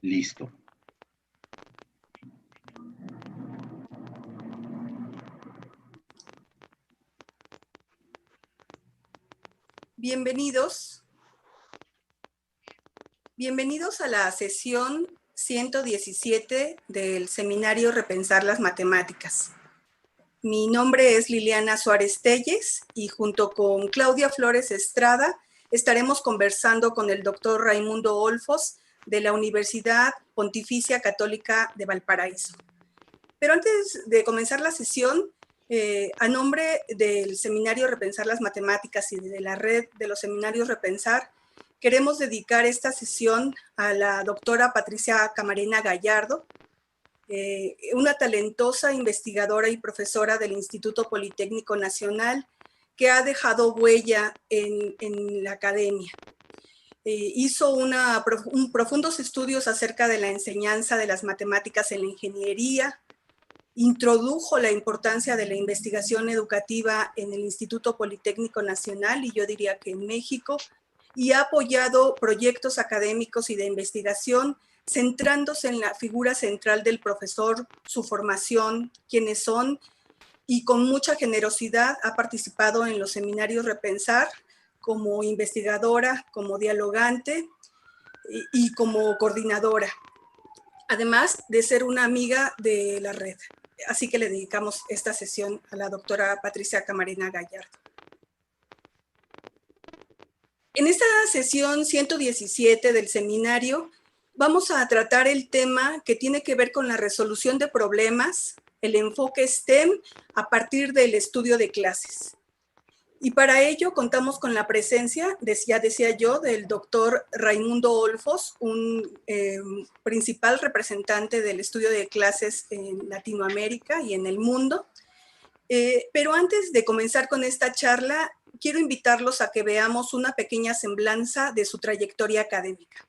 Listo. Bienvenidos. Bienvenidos a la sesión 117 del seminario Repensar las Matemáticas. Mi nombre es Liliana Suárez Telles y junto con Claudia Flores Estrada estaremos conversando con el doctor Raimundo Olfos de la Universidad Pontificia Católica de Valparaíso. Pero antes de comenzar la sesión, a nombre del seminario Repensar las Matemáticas y de la red de los seminarios Repensar, queremos dedicar esta sesión a la doctora Patricia Camarena Gallardo, una talentosa investigadora y profesora del Instituto Politécnico Nacional que ha dejado huella en la academia. Hizo profundos estudios acerca de la enseñanza de las matemáticas en la ingeniería, introdujo la importancia de la investigación educativa en el Instituto Politécnico Nacional y yo diría que en México, y ha apoyado proyectos académicos y de investigación centrándose en la figura central del profesor, su formación, quiénes son, y con mucha generosidad ha participado en los seminarios Repensar como investigadora, como dialogante y como coordinadora, además de ser una amiga de la red. Así que le dedicamos esta sesión a la doctora Patricia Camarena Gallardo. En esta sesión 117 del seminario vamos a tratar el tema que tiene que ver con la resolución de problemas, el enfoque STEM a partir del estudio de clases. Y para ello contamos con la presencia, ya decía yo, del doctor Raimundo Olfos, un principal representante del estudio de clases en Latinoamérica y en el mundo. Pero antes de comenzar con esta charla, quiero invitarlos a que veamos una pequeña semblanza de su trayectoria académica.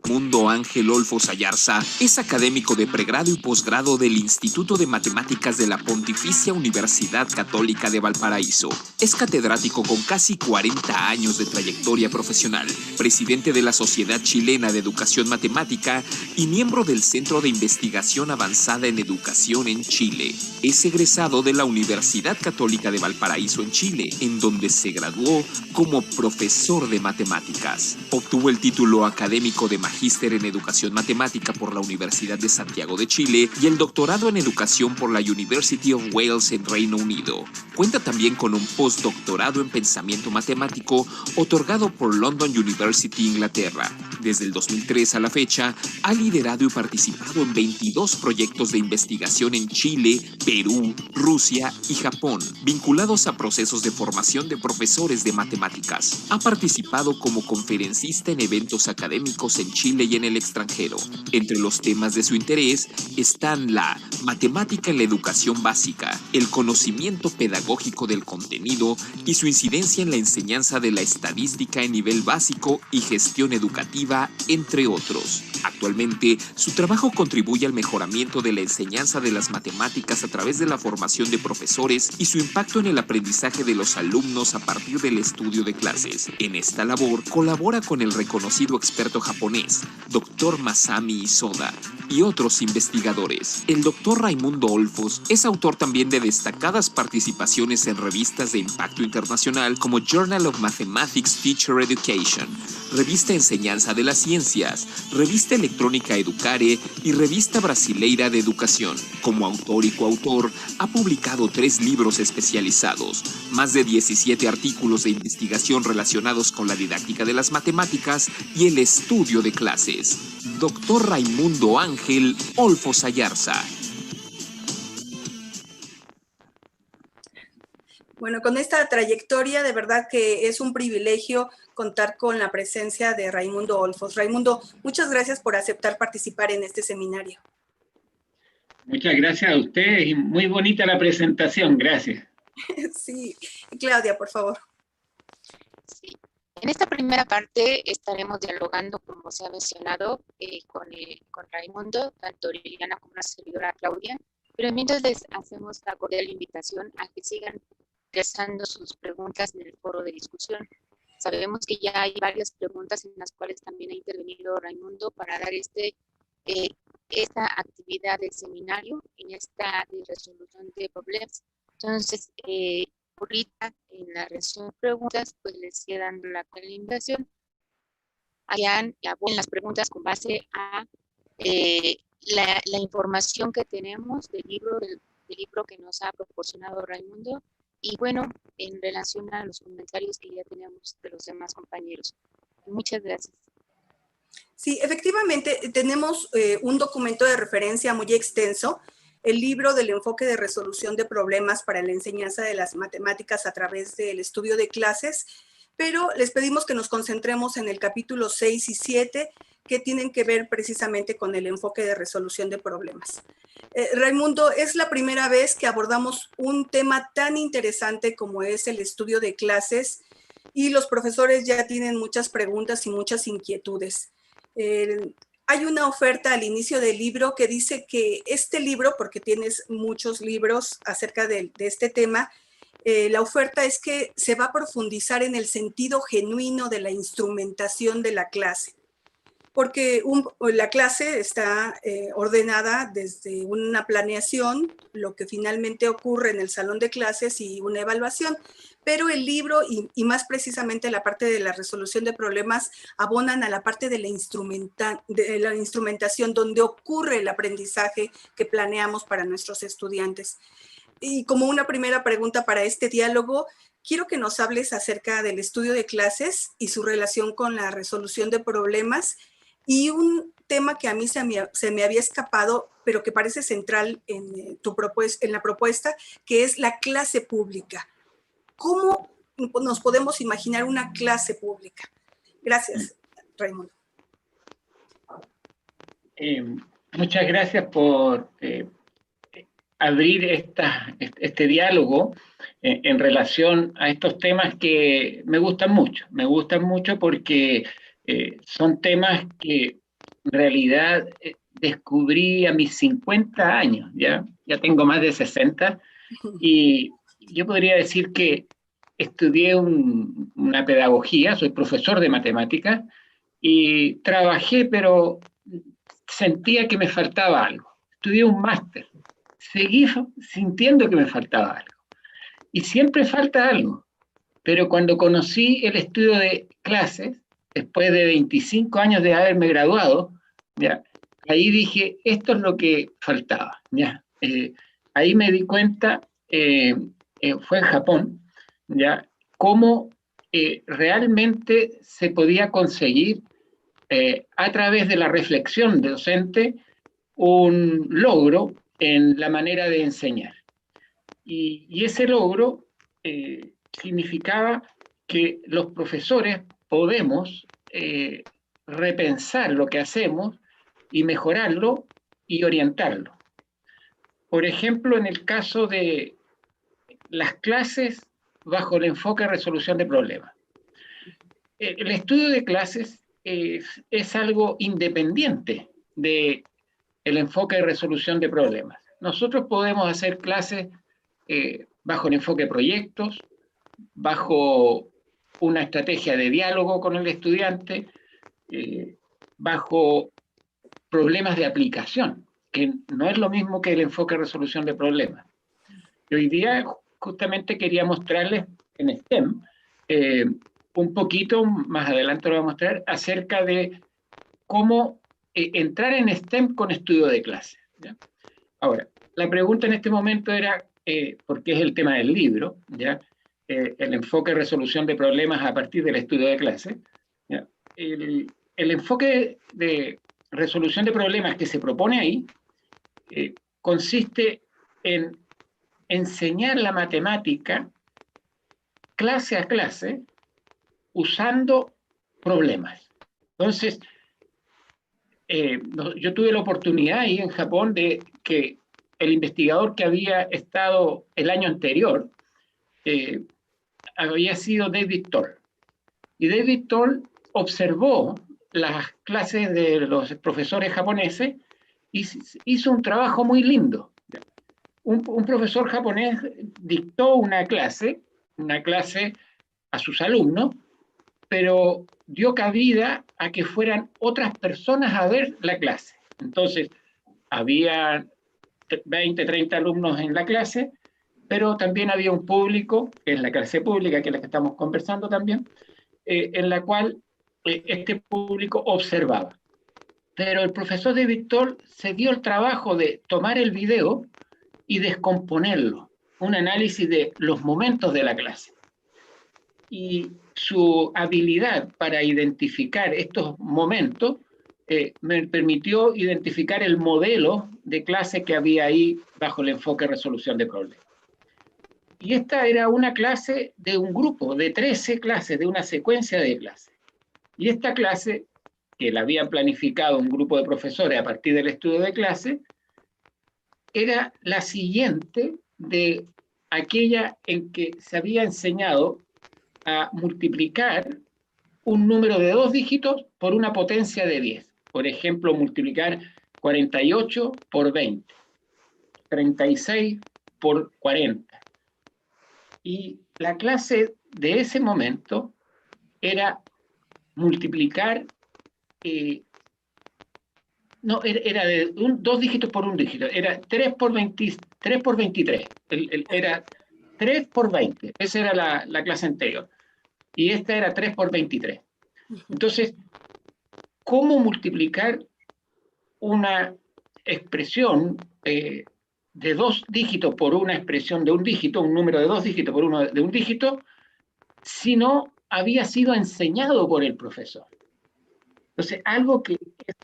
Raimundo Ángel Olfos Ayarza es académico de pregrado y posgrado del Instituto de Matemáticas de la Pontificia Universidad Católica de Valparaíso. Es catedrático con casi 40 años de trayectoria profesional, presidente de la Sociedad Chilena de Educación Matemática y miembro del Centro de Investigación Avanzada en Educación en Chile. Es egresado de la Universidad Católica de Valparaíso en Chile, en donde se graduó como profesor de matemáticas. Obtuvo el título académico de Magíster en Educación Matemática por la Universidad de Santiago de Chile y el doctorado en Educación por la University of Wales en Reino Unido. Cuenta también con un postdoctorado en Pensamiento Matemático otorgado por London University, Inglaterra. Desde el 2003 a la fecha, ha liderado y participado en 22 proyectos de investigación en Chile, Perú, Rusia y Japón, vinculados a procesos de formación de profesores de matemáticas. Ha participado como conferencista en eventos académicos en Chile y en el extranjero. Entre los temas de su interés están la matemática en la educación básica, el conocimiento pedagógico del contenido y su incidencia en la enseñanza de la estadística en nivel básico y gestión educativa, entre otros. Actualmente, su trabajo contribuye al mejoramiento de la enseñanza de las matemáticas a través de la formación de profesores y su impacto en el aprendizaje de los alumnos a partir del estudio de clases. En esta labor colabora con el reconocido experto japonés, Dr. Masami Isoda, y otros investigadores. El Dr. Raimundo Olfos es autor también de destacadas participaciones en revistas de impacto internacional como Journal of Mathematics Teacher Education, Revista Enseñanza de las Ciencias, Revista Electrónica Educare y Revista Brasileira de Educación. Como autor y coautor, ha publicado 3 libros especializados, más de 17 artículos de investigación relacionados con la didáctica de las matemáticas y el estudio de clases. Dr. Raimundo Ángel Olfos Ayarza. Bueno, con esta trayectoria de verdad que es un privilegio contar con la presencia de Raimundo Olfos. Raimundo, muchas gracias por aceptar participar en este seminario. Muchas gracias a ustedes y muy bonita la presentación, gracias. Sí, Claudia, por favor. Sí. En esta primera parte estaremos dialogando, como se ha mencionado, con Raimundo, tanto Liliana como la servidora Claudia, pero mientras les hacemos la cordial invitación a que sigan ingresando sus preguntas en el foro de discusión. Sabemos que ya hay varias preguntas en las cuales también ha intervenido Raimundo para dar esta actividad del seminario en esta de resolución de problemas. Entonces, ahorita en la resolución de preguntas, pues les sigue dando la invitación. Hayan las preguntas con base a la información que tenemos del libro que nos ha proporcionado Raimundo, y bueno, en relación a los comentarios que ya tenemos de los demás compañeros. Muchas gracias. Sí, efectivamente, tenemos un documento de referencia muy extenso, el libro del enfoque de resolución de problemas para la enseñanza de las matemáticas a través del estudio de clases, pero les pedimos que nos concentremos en el capítulo 6 y 7, que tienen que ver precisamente con el enfoque de resolución de problemas. Raimundo, es la primera vez que abordamos un tema tan interesante como es el estudio de clases, y los profesores ya tienen muchas preguntas y muchas inquietudes. Hay una oferta al inicio del libro que dice que este libro, porque tienes muchos libros acerca de este tema, la oferta es que se va a profundizar en el sentido genuino de la instrumentación de la clase, porque la clase está ordenada desde una planeación, lo que finalmente ocurre en el salón de clases y una evaluación, pero el libro y más precisamente la parte de la resolución de problemas abonan a la parte de la instrumentación donde ocurre el aprendizaje que planeamos para nuestros estudiantes. Y como una primera pregunta para este diálogo, quiero que nos hables acerca del estudio de clases y su relación con la resolución de problemas, y un tema que a mí se me había escapado, pero que parece central en la propuesta, que es la clase pública. ¿Cómo nos podemos imaginar una clase pública? Gracias, Raimundo. Muchas gracias por abrir este diálogo en relación a estos temas que me gustan mucho. Me gustan mucho porque son temas que en realidad descubrí a mis 50 años, ya tengo más de 60, y yo podría decir que estudié una pedagogía, soy profesor de matemáticas, y trabajé, pero sentía que me faltaba algo. Estudié un máster, seguí sintiendo que me faltaba algo. Y siempre falta algo. Pero cuando conocí el estudio de clases, después de 25 años de haberme graduado, ¿ya? Ahí dije, esto es lo que faltaba. ¿Ya? Ahí me di cuenta, fue en Japón, ¿ya? Cómo realmente se podía conseguir a través de la reflexión docente un logro en la manera de enseñar. Y ese logro significaba que los profesores podemos repensar lo que hacemos y mejorarlo y orientarlo. Por ejemplo, en el caso de las clases bajo el enfoque de resolución de problemas. El estudio de clases es algo independiente del enfoque de resolución de problemas. Nosotros podemos hacer clases bajo el enfoque de proyectos, bajo una estrategia de diálogo con el estudiante, bajo problemas de aplicación, que no es lo mismo que el enfoque de resolución de problemas. Y hoy día justamente quería mostrarles en STEM un poquito, más adelante lo voy a mostrar, acerca de cómo entrar en STEM con estudio de clase. ¿Ya? Ahora, la pregunta en este momento era, porque es el tema del libro, ¿ya? El enfoque de resolución de problemas a partir del estudio de clase. ¿Ya? El enfoque de resolución de problemas que se propone ahí consiste en enseñar la matemática clase a clase usando problemas. Entonces, yo tuve la oportunidad ahí en Japón de que el investigador que había estado el año anterior había sido David Toll. Y David Toll observó las clases de los profesores japoneses y hizo un trabajo muy lindo. Un profesor japonés dictó una clase a sus alumnos, pero dio cabida a que fueran otras personas a ver la clase. Entonces, había 20, 30 alumnos en la clase, pero también había un público, que es la clase pública, que es la que estamos conversando también, en la cual este público observaba. Pero el profesor de Víctor se dio el trabajo de tomar el video y descomponerlo, un análisis de los momentos de la clase. Y su habilidad para identificar estos momentos me permitió identificar el modelo de clase que había ahí bajo el enfoque de resolución de problemas. Y esta era una clase de un grupo de 13 clases, de una secuencia de clases. Y esta clase, que la habían planificado un grupo de profesores a partir del estudio de clase, era la siguiente de aquella en que se había enseñado a multiplicar un número de 2 dígitos por una potencia de 10. Por ejemplo, multiplicar 48 por 20, 36 por 40. Y la clase de ese momento era multiplicar, era de 2 dígitos por un dígito, era 3 por 23, era 3 por 20, esa era la clase anterior. Y esta era 3 por 23. Entonces, ¿cómo multiplicar una expresión de 2 dígitos por una expresión de un dígito, un número de 2 dígitos por uno de un dígito, si no había sido enseñado por el profesor? Entonces, algo que es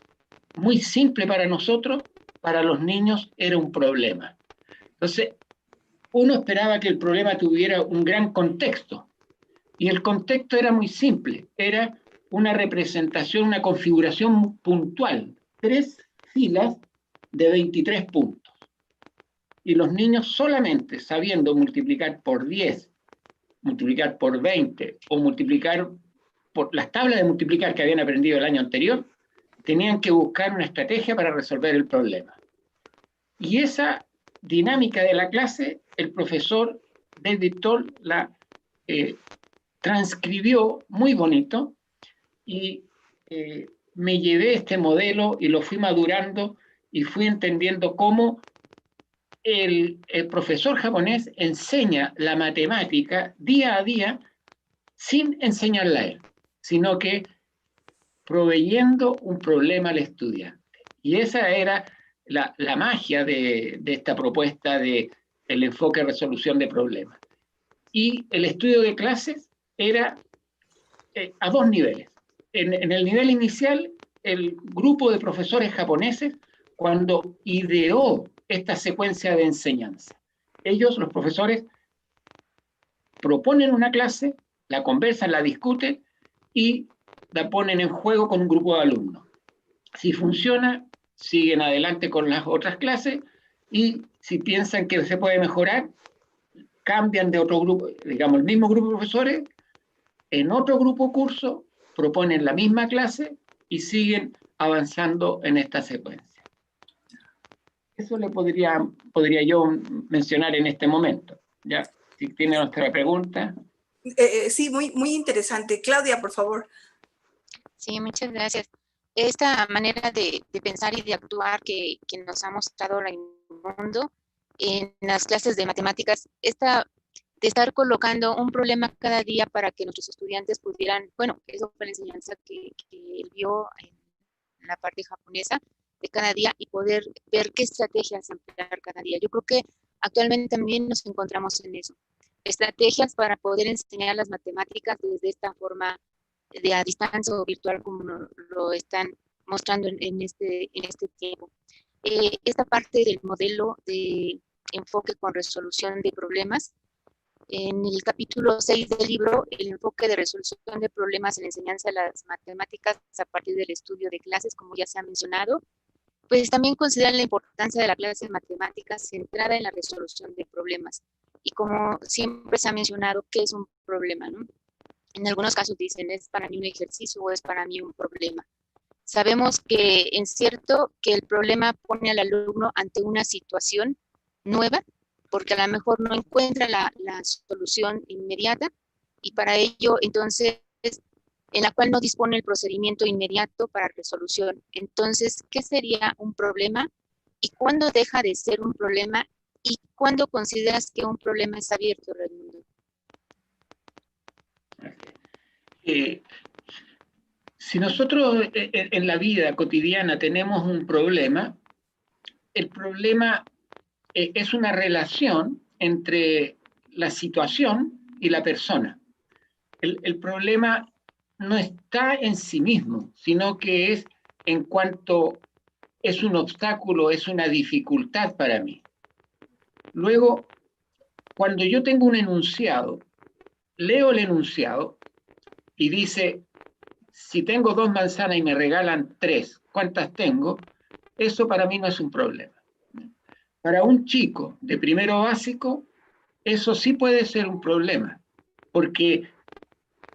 muy simple para nosotros, para los niños era un problema. Entonces, uno esperaba que el problema tuviera un gran contexto, y el contexto era muy simple, era una representación, una configuración puntual, 3 filas de 23 puntos. Y los niños solamente sabiendo multiplicar por 10, multiplicar por 20 o multiplicar por las tablas de multiplicar que habían aprendido el año anterior, tenían que buscar una estrategia para resolver el problema. Y esa dinámica de la clase, el profesor David Toll la transcribió muy bonito, y me llevé este modelo y lo fui madurando y fui entendiendo cómo el profesor japonés enseña la matemática día a día sin enseñarla a él, sino que proveyendo un problema al estudiante. Y esa era la magia de esta propuesta del enfoque de resolución de problemas. Y el estudio de clases era a 2 niveles. En el nivel inicial, el grupo de profesores japoneses, cuando ideó esta secuencia de enseñanza, ellos, los profesores, proponen una clase, la conversan, la discuten y la ponen en juego con un grupo de alumnos. Si funciona, siguen adelante con las otras clases, y si piensan que se puede mejorar, cambian de otro grupo, digamos, el mismo grupo de profesores, en otro grupo curso, proponen la misma clase y siguen avanzando en esta secuencia. Eso le podría yo mencionar en este momento. ¿Ya? Si tiene otra pregunta. Sí, muy interesante. Claudia, por favor. Sí, muchas gracias. Esta manera de pensar y de actuar que nos ha mostrado Raimundo en las clases de matemáticas, de estar colocando un problema cada día para que nuestros estudiantes pudieran, bueno, eso fue la enseñanza que él vio en la parte japonesa de cada día, y poder ver qué estrategias emplear cada día. Yo creo que actualmente también nos encontramos en eso. Estrategias para poder enseñar las matemáticas desde esta forma de a distancia o virtual, como lo están mostrando en este tiempo. Esta parte del modelo de enfoque con resolución de problemas, en el capítulo 6 del libro, el enfoque de resolución de problemas en la enseñanza de las matemáticas a partir del estudio de clases, como ya se ha mencionado, pues también consideran la importancia de la clase de matemáticas centrada en la resolución de problemas. Y como siempre se ha mencionado, ¿qué es un problema, no? En algunos casos dicen, ¿es para mí un ejercicio o es para mí un problema? Sabemos que en cierto que el problema pone al alumno ante una situación nueva porque a lo mejor no encuentra la solución inmediata y para ello entonces en la cual no dispone el procedimiento inmediato para resolución. Entonces, ¿qué sería un problema? ¿Y cuándo deja de ser un problema? ¿Y cuándo consideras que un problema es abierto, Raimundo? Si nosotros en la vida cotidiana tenemos un problema, el problema es una relación entre la situación y la persona. El problema no está en sí mismo, sino que es en cuanto es un obstáculo, es una dificultad para mí. Luego, cuando yo tengo un enunciado, leo el enunciado y dice, si tengo 2 manzanas y me regalan 3, ¿cuántas tengo? Eso para mí no es un problema. Para un chico de primero básico, eso sí puede ser un problema, porque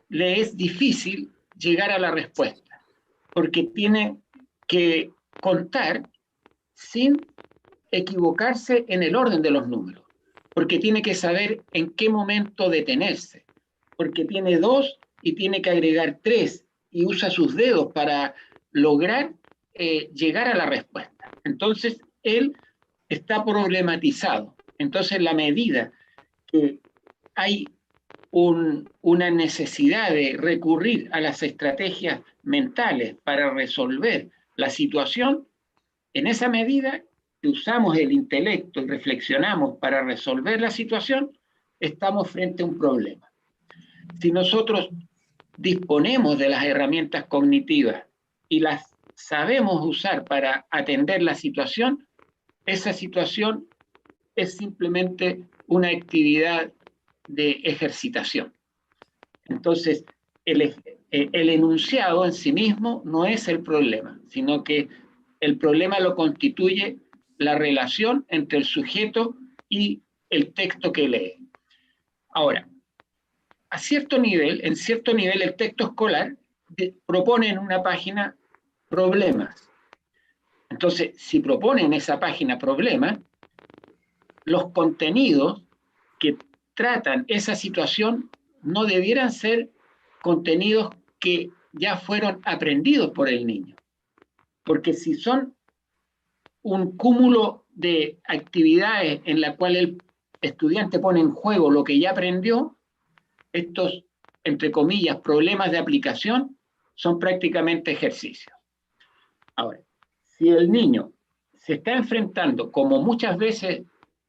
le es difícil llegar a la respuesta, porque tiene que contar sin equivocarse en el orden de los números, porque tiene que saber en qué momento detenerse, porque tiene 2 y tiene que agregar 3 y usa sus dedos para lograr llegar a la respuesta. Entonces, él está problematizado. Entonces, la medida que hay una necesidad de recurrir a las estrategias mentales para resolver la situación, en esa medida que usamos el intelecto y reflexionamos para resolver la situación, estamos frente a un problema. Si nosotros disponemos de las herramientas cognitivas y las sabemos usar para atender la situación, esa situación es simplemente una actividad de ejercitación. Entonces, el enunciado en sí mismo no es el problema, sino que el problema lo constituye la relación entre el sujeto y el texto que lee. Ahora, a cierto nivel, en cierto nivel, el texto escolar propone en una página problemas. Entonces, si propone en esa página problemas, los contenidos que tratan esa situación no debieran ser contenidos que ya fueron aprendidos por el niño. Porque si son un cúmulo de actividades en la cual el estudiante pone en juego lo que ya aprendió, estos, entre comillas, problemas de aplicación son prácticamente ejercicios. Ahora, si el niño se está enfrentando, como muchas veces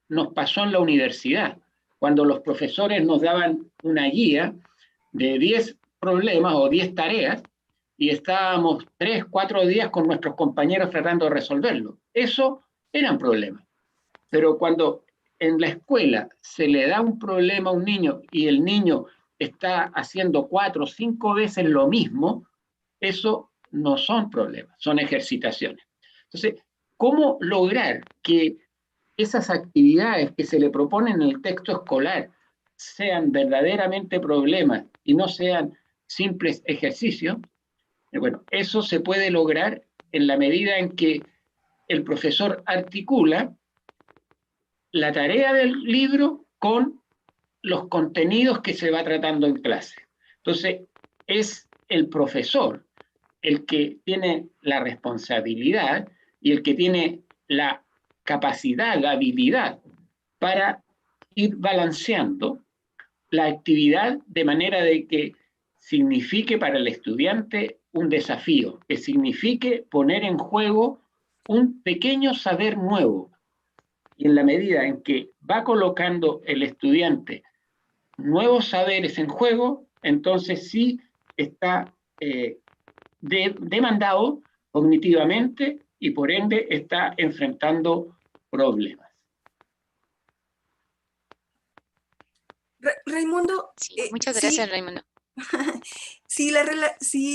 nos pasó en la universidad, cuando los profesores nos daban una guía de 10 problemas o 10 tareas y estábamos 3, 4 días con nuestros compañeros tratando de resolverlo. Eso eran problemas. Pero cuando en la escuela se le da un problema a un niño y el niño está haciendo 4 o 5 veces lo mismo, eso no son problemas, son ejercitaciones. Entonces, ¿cómo lograr que esas actividades que se le proponen en el texto escolar sean verdaderamente problemas y no sean simples ejercicios? Bueno, eso se puede lograr en la medida en que el profesor articula la tarea del libro con los contenidos que se va tratando en clase. Entonces, es el profesor el que tiene la responsabilidad y el que tiene la capacidad, la habilidad para ir balanceando la actividad de manera de que signifique para el estudiante un desafío, que signifique poner en juego un pequeño saber nuevo. Y en la medida en que va colocando el estudiante nuevos saberes en juego, entonces sí está demandado cognitivamente y por ende está enfrentando problemas. Raimundo, sí, muchas gracias, Raimundo. Si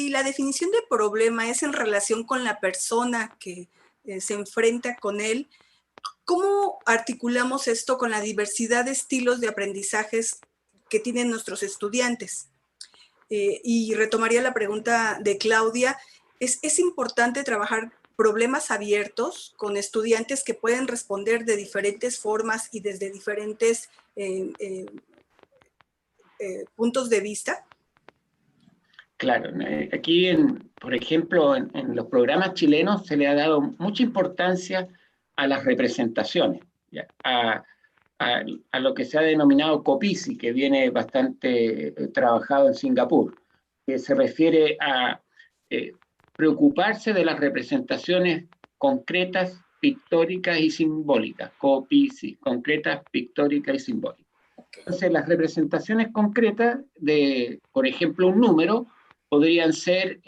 la definición de problema es en relación con la persona que se enfrenta con él, ¿cómo articulamos esto con la diversidad de estilos de aprendizajes que tienen nuestros estudiantes? Y retomaría la pregunta de Claudia, ¿es importante trabajar problemas abiertos con estudiantes que pueden responder de diferentes formas y desde diferentes puntos de vista? Claro, aquí, por ejemplo, en los programas chilenos se le ha dado mucha importancia a las representaciones, ¿ya? A lo que se ha denominado COPICI, que viene bastante trabajado en Singapur, que se refiere a preocuparse de las representaciones concretas, pictóricas y simbólicas, COPICI, concretas, pictóricas y simbólicas. Entonces, las representaciones concretas de, por ejemplo, un número, podrían ser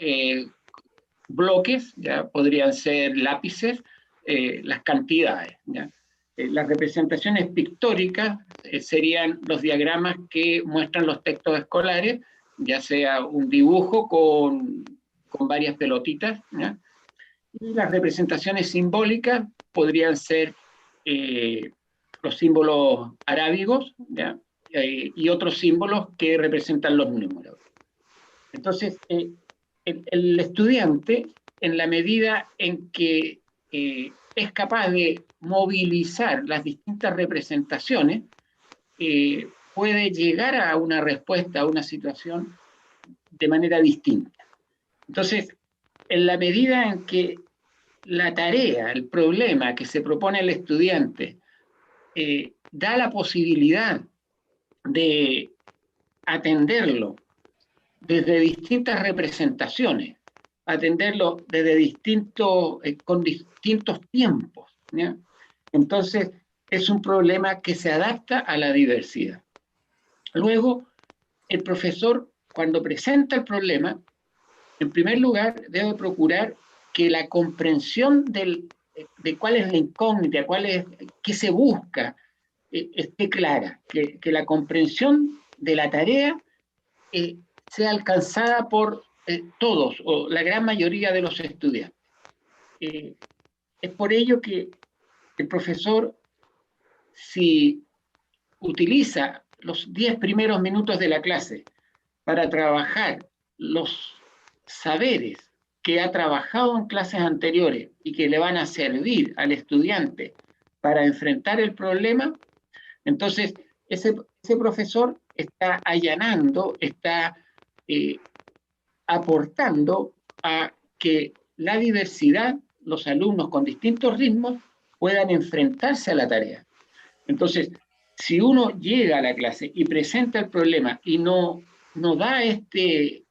bloques, ¿ya? Podrían ser lápices, las cantidades, ¿ya? Las representaciones pictóricas serían los diagramas que muestran los textos escolares, ya sea un dibujo con varias pelotitas, ¿ya? Y las representaciones simbólicas podrían ser los símbolos arábigos, ¿ya? Y otros símbolos que representan los números. Entonces, el estudiante, en la medida en que es capaz de movilizar las distintas representaciones, puede llegar a una respuesta a una situación de manera distinta. Entonces, en la medida en que la tarea, el problema que se propone el estudiante da la posibilidad de atenderlo desde distintas representaciones, atenderlo desde con distintos tiempos, ¿ya? Entonces, es un problema que se adapta a la diversidad. Luego, el profesor, cuando presenta el problema, en primer lugar, debe procurar que la comprensión de cuál es la incógnita, qué se busca, esté clara, que la comprensión de la tarea sea alcanzada por todos o la gran mayoría de los estudiantes. Es por ello que el profesor, si utiliza los 10 primeros minutos de la clase para trabajar los saberes que ha trabajado en clases anteriores y que le van a servir al estudiante para enfrentar el problema, entonces ese profesor está allanando, está aportando a que la diversidad, los alumnos con distintos ritmos, puedan enfrentarse a la tarea. Entonces, si uno llega a la clase y presenta el problema y no da este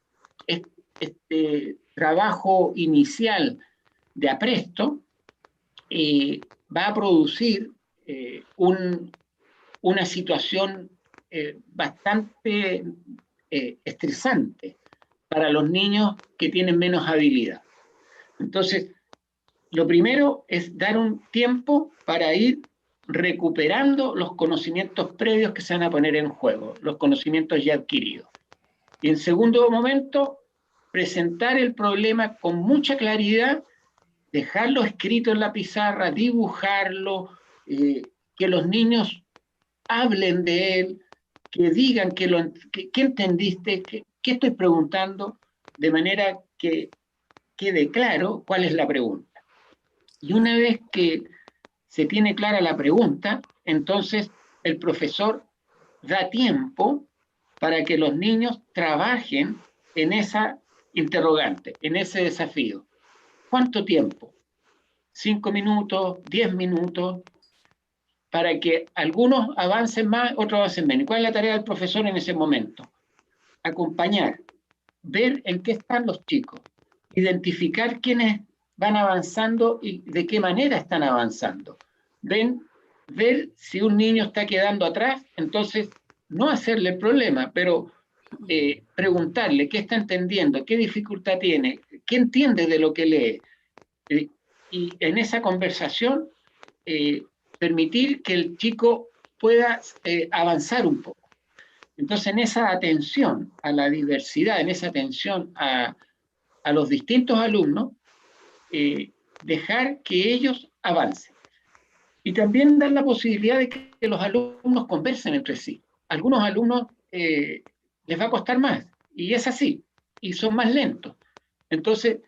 trabajo inicial de apresto, va a producir una situación bastante estresante para los niños que tienen menos habilidad. Entonces, lo primero es dar un tiempo para ir recuperando los conocimientos previos que se van a poner en juego, los conocimientos ya adquiridos. Y en segundo momento, presentar el problema con mucha claridad, dejarlo escrito en la pizarra, dibujarlo, que los niños hablen de él, que digan qué entendiste, qué estoy preguntando, de manera que quede claro cuál es la pregunta. Y una vez que se tiene clara la pregunta, entonces el profesor da tiempo para que los niños trabajen en esa interrogante, en ese desafío. ¿Cuánto tiempo? 5 minutos, 10 minutos, para que algunos avancen más, otros avancen menos. ¿Cuál es la tarea del profesor en ese momento? Acompañar, ver en qué están los chicos, identificar quiénes van avanzando y de qué manera están avanzando. Ver si un niño está quedando atrás, entonces no hacerle el problema, pero preguntarle qué está entendiendo, qué dificultad tiene, qué entiende de lo que lee. Y en esa conversación permitir que el chico pueda avanzar un poco. Entonces, en esa atención a la diversidad, en esa atención a los distintos alumnos, dejar que ellos avancen. Y también dar la posibilidad de que los alumnos conversen entre sí. Algunos alumnos les va a costar más, y es así, y son más lentos. Entonces,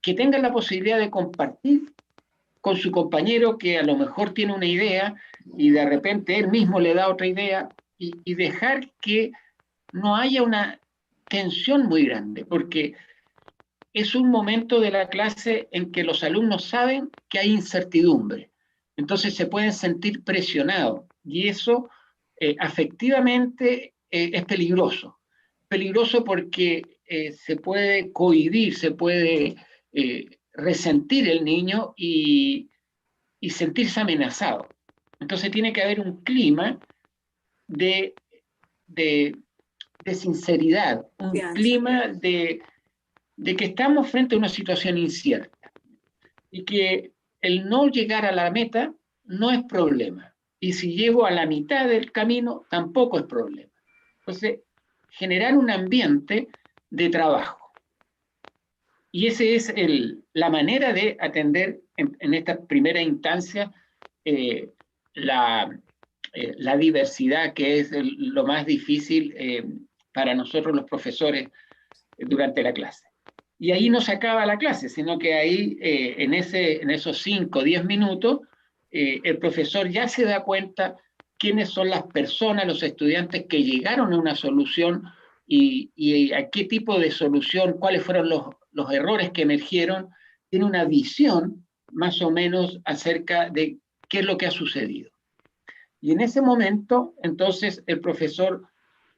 que tenga la posibilidad de compartir con su compañero que a lo mejor tiene una idea y de repente él mismo le da otra idea, y dejar que no haya una tensión muy grande, porque es un momento de la clase en que los alumnos saben que hay incertidumbre, entonces se pueden sentir presionados, y eso afectivamente es peligroso. Peligroso porque se puede cohibir, se puede resentir el niño y sentirse amenazado. Entonces tiene que haber un clima de, de, de sinceridad, un clima de que estamos frente a una situación incierta y que el no llegar a la meta no es problema. Y si llego a la mitad del camino, tampoco es problema. Entonces, generar un ambiente de trabajo. Y esa es la manera de atender en esta primera instancia la diversidad, que es lo más difícil para nosotros los profesores durante la clase. Y ahí no se acaba la clase, sino que ahí en esos 5 o 10 minutos el profesor ya se da cuenta quiénes son las personas, los estudiantes que llegaron a una solución y a qué tipo de solución, cuáles fueron los errores que emergieron, tiene una visión más o menos acerca de qué es lo que ha sucedido. Y en ese momento, entonces, el profesor,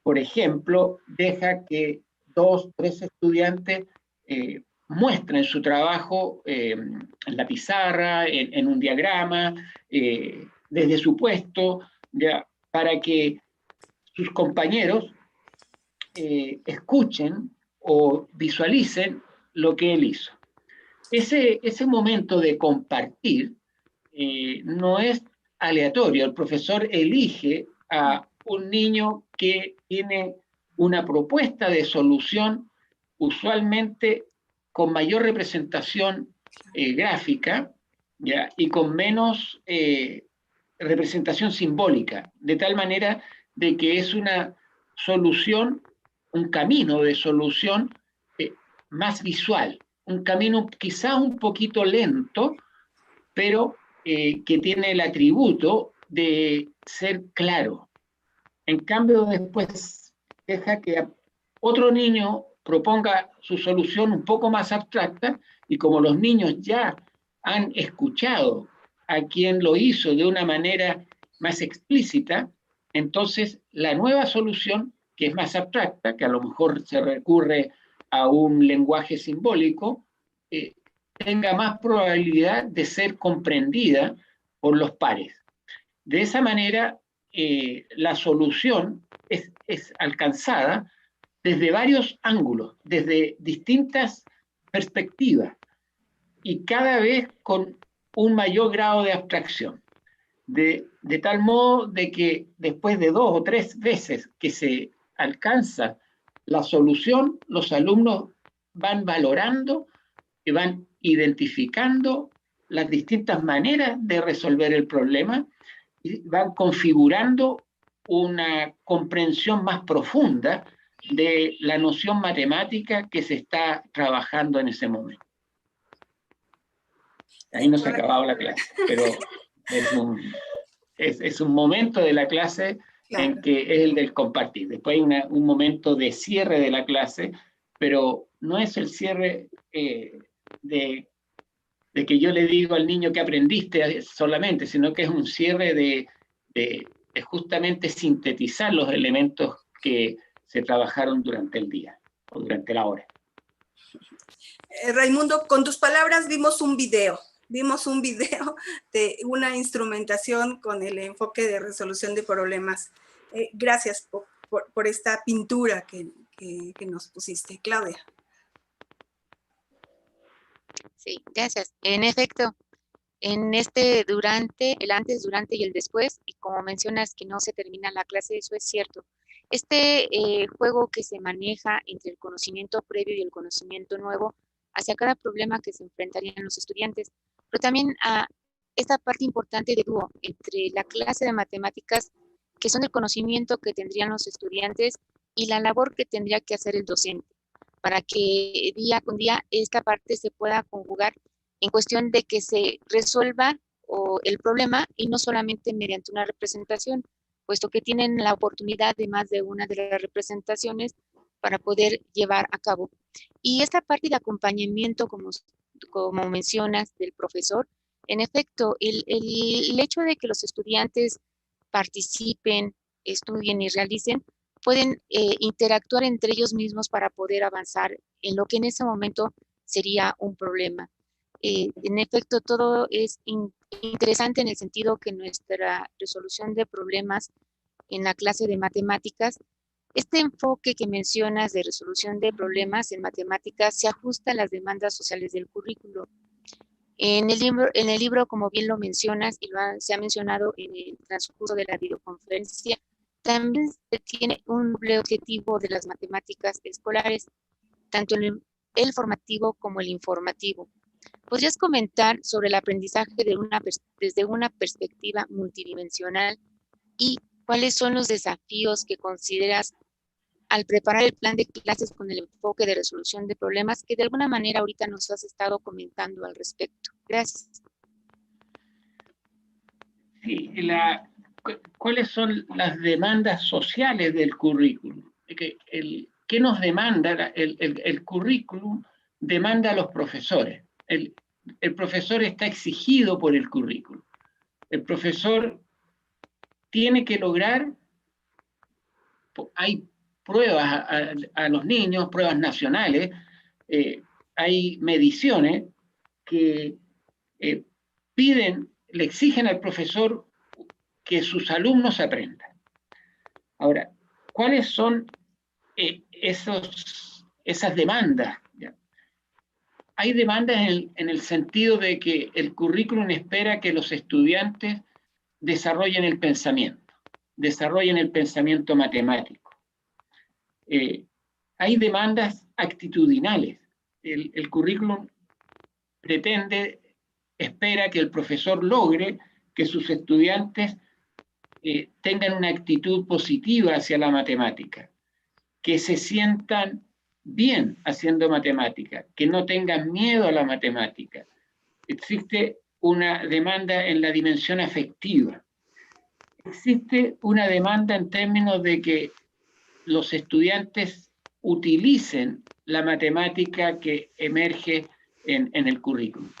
por ejemplo, deja que 2, 3 estudiantes muestren su trabajo en la pizarra, en un diagrama, desde su puesto, ya, para que sus compañeros escuchen o visualicen lo que él hizo. Ese momento de compartir no es aleatorio. El profesor elige a un niño que tiene una propuesta de solución, usualmente con mayor representación gráfica, ¿ya? Y con menos representación simbólica, de tal manera de que es una solución, un camino de solución más visual, un camino quizá un poquito lento, pero que tiene el atributo de ser claro. En cambio, después deja que otro niño proponga su solución un poco más abstracta, y como los niños ya han escuchado a quien lo hizo de una manera más explícita, entonces la nueva solución, que es más abstracta, que a lo mejor se recurre a un lenguaje simbólico, tenga más probabilidad de ser comprendida por los pares. De esa manera, la solución es alcanzada desde varios ángulos, desde distintas perspectivas, y cada vez con un mayor grado de abstracción. De tal modo de que después de 2 o 3 veces que se alcanza la solución, los alumnos van valorando y van identificando las distintas maneras de resolver el problema y van configurando una comprensión más profunda de la noción matemática que se está trabajando en ese momento. Ahí no se ha acabado la clase, pero es un momento de la clase en que es el del compartir. Después hay un momento de cierre de la clase, pero no es el cierre de que yo le digo al niño que aprendiste solamente, sino que es un cierre de justamente sintetizar los elementos que se trabajaron durante el día o durante la hora. Raimundo, con tus palabras vimos un video de una instrumentación con el enfoque de resolución de problemas. Gracias por esta pintura que nos pusiste. Claudia. Sí, gracias. En efecto, en el antes, durante y el después, y como mencionas que no se termina la clase, eso es cierto. Este juego que se maneja entre el conocimiento previo y el conocimiento nuevo hacia cada problema que se enfrentarían los estudiantes, pero también a esta parte importante de dúo entre la clase de matemáticas, que son el conocimiento que tendrían los estudiantes, y la labor que tendría que hacer el docente. para que día con día esta parte se pueda conjugar en cuestión de que se resuelva el problema y no solamente mediante una representación, puesto que tienen la oportunidad de más de una de las representaciones para poder llevar a cabo. Y esta parte de acompañamiento, como mencionas, del profesor, en efecto, el hecho de que los estudiantes participen, estudien y realicen, pueden interactuar entre ellos mismos para poder avanzar en lo que en ese momento sería un problema. En efecto, todo es interesante en el sentido que nuestra resolución de problemas en la clase de matemáticas, este enfoque que mencionas de resolución de problemas en matemáticas se ajusta a las demandas sociales del currículo. En el libro, como bien lo mencionas y se ha mencionado en el transcurso de la videoconferencia, también se tiene un doble objetivo de las matemáticas escolares, tanto el formativo como el informativo. ¿Podrías comentar sobre el aprendizaje desde una perspectiva multidimensional y cuáles son los desafíos que consideras al preparar el plan de clases con el enfoque de resolución de problemas que de alguna manera ahorita nos has estado comentando al respecto? Gracias. Sí, ¿cuáles son las demandas sociales del currículum? ¿Qué nos demanda? El currículum demanda a los profesores. El profesor está exigido por el currículum. El profesor tiene que lograr, hay pruebas a los niños, pruebas nacionales, hay mediciones que le exigen al profesor que sus alumnos aprendan. Ahora, ¿cuáles son esas demandas? ¿Ya? Hay demandas en el sentido de que el currículum espera que los estudiantes desarrollen el pensamiento matemático. Hay demandas actitudinales. El currículum espera que el profesor logre que sus estudiantes tengan una actitud positiva hacia la matemática, que se sientan bien haciendo matemática, que no tengan miedo a la matemática. Existe una demanda en la dimensión afectiva. Existe una demanda en términos de que los estudiantes utilicen la matemática que emerge en el currículum.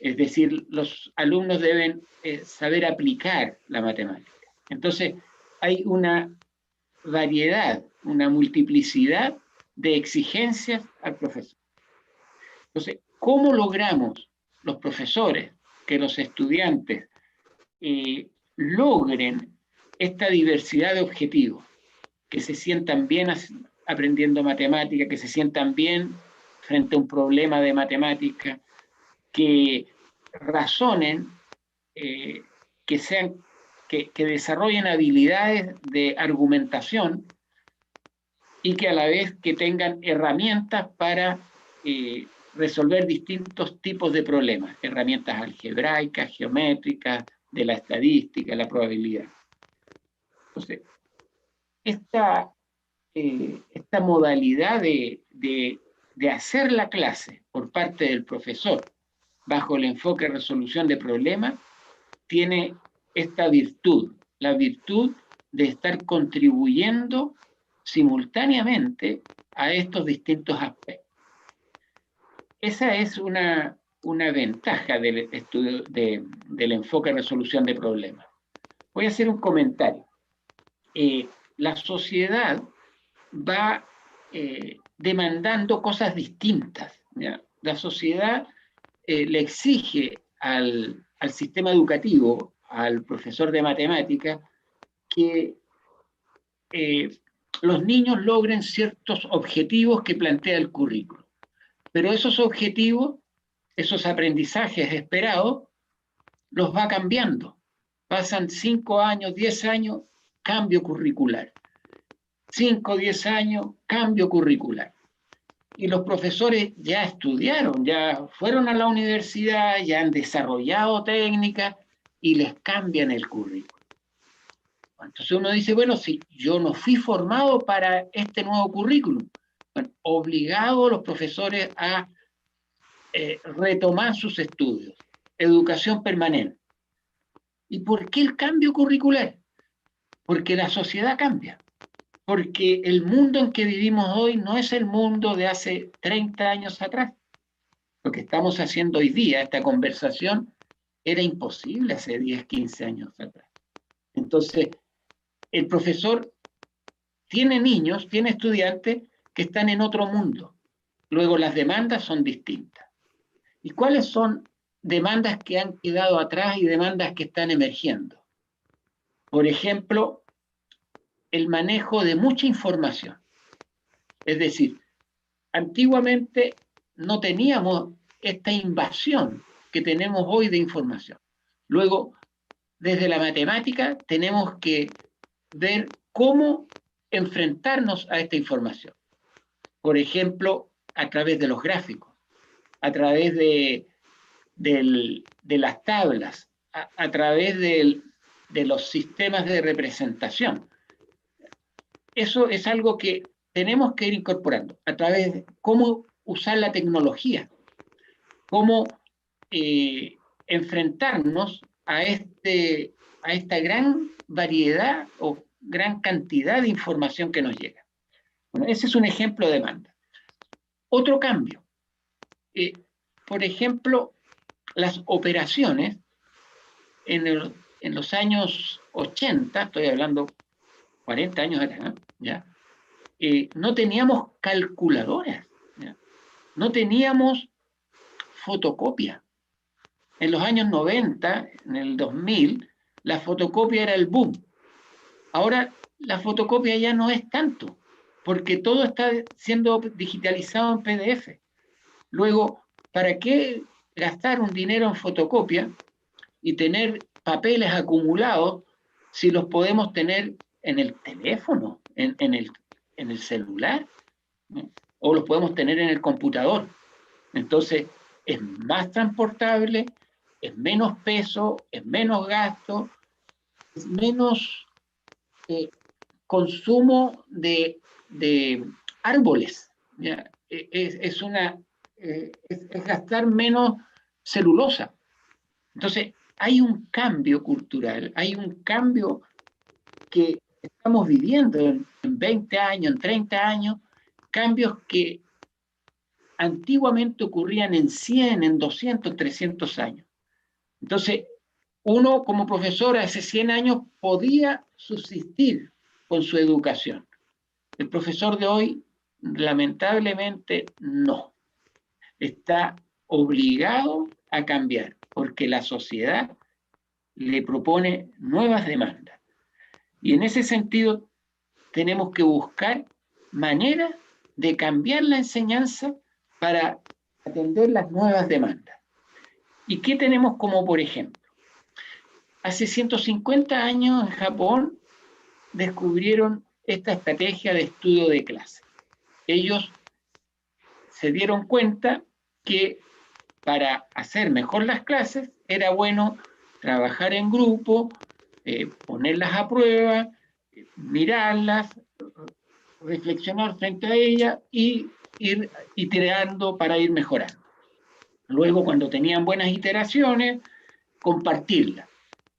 Es decir, los alumnos deben saber aplicar la matemática. Entonces, hay una variedad, una multiplicidad de exigencias al profesor. Entonces, ¿cómo logramos los profesores que los estudiantes logren esta diversidad de objetivos? Que se sientan bien aprendiendo matemática, que se sientan bien frente a un problema de matemática, que razonen, que desarrollen habilidades de argumentación y que a la vez que tengan herramientas para resolver distintos tipos de problemas, herramientas algebraicas, geométricas, de la estadística, la probabilidad. Entonces, esta modalidad de hacer la clase por parte del profesor bajo el enfoque de resolución de problemas tiene esta virtud, la virtud de estar contribuyendo simultáneamente a estos distintos aspectos. Esa es una ventaja del estudio del enfoque de resolución de problemas. Voy a hacer un comentario. La sociedad va demandando cosas distintas, ¿ya? La sociedad le exige al sistema educativo, al profesor de matemáticas, que los niños logren ciertos objetivos que plantea el currículo. Pero esos objetivos, esos aprendizajes esperados, los va cambiando. Pasan 5 años, 10 años, cambio curricular. 5, 10 años, cambio curricular. Y los profesores ya estudiaron, ya fueron a la universidad, ya han desarrollado técnicas y les cambian el currículo. Entonces uno dice, bueno, si yo no fui formado para este nuevo currículum, Bueno, obligados los profesores a retomar sus estudios, educación permanente. ¿Y por qué el cambio curricular? Porque la sociedad cambia, porque el mundo en que vivimos hoy no es el mundo de hace 30 años atrás. Lo que estamos haciendo hoy día, esta conversación, era imposible hace 10, 15 años atrás. Entonces, el profesor tiene niños, tiene estudiantes que están en otro mundo. Luego las demandas son distintas. ¿Y cuáles son demandas que han quedado atrás y demandas que están emergiendo? Por ejemplo, el manejo de mucha información. Es decir, antiguamente no teníamos esta invasión que tenemos hoy de información. Luego, desde la matemática tenemos que ver cómo enfrentarnos a esta información. Por ejemplo, a través de los gráficos, a través de las tablas, a través de los sistemas de representación. Eso es algo que tenemos que ir incorporando a través de cómo usar la tecnología, cómo enfrentarnos a esta gran variedad o gran cantidad de información que nos llega. Bueno, ese es un ejemplo de demanda. Otro cambio, por ejemplo, las operaciones en los años 80, estoy hablando 40 años atrás, ¿ya? No teníamos calculadoras, ¿ya? No teníamos fotocopia. En los años 90, en el 2000, la fotocopia era el boom. Ahora la fotocopia ya no es tanto, porque todo está siendo digitalizado en PDF. Luego, ¿para qué gastar un dinero en fotocopia y tener papeles acumulados si los podemos tener en el teléfono, en el celular, ¿no? O los podemos tener en el computador? Entonces, es más transportable, es menos peso, es menos gasto, es menos consumo de árboles, ¿ya? Es gastar menos celulosa. Entonces, hay un cambio cultural, hay un cambio que estamos viviendo en 20 años, en 30 años, cambios que antiguamente ocurrían en 100, en 200, 300 años. Entonces, uno como profesor hace 100 años podía subsistir con su educación. El profesor de hoy, lamentablemente, no. Está obligado a cambiar, porque la sociedad le propone nuevas demandas. Y en ese sentido, tenemos que buscar maneras de cambiar la enseñanza para atender las nuevas demandas. ¿Y qué tenemos como por ejemplo? Hace 150 años en Japón descubrieron esta estrategia de estudio de clase. Ellos se dieron cuenta que para hacer mejor las clases era bueno trabajar en grupo, ponerlas a prueba, mirarlas, reflexionar frente a ellas y ir iterando para ir mejorando. Luego, cuando tenían buenas iteraciones, compartirlas,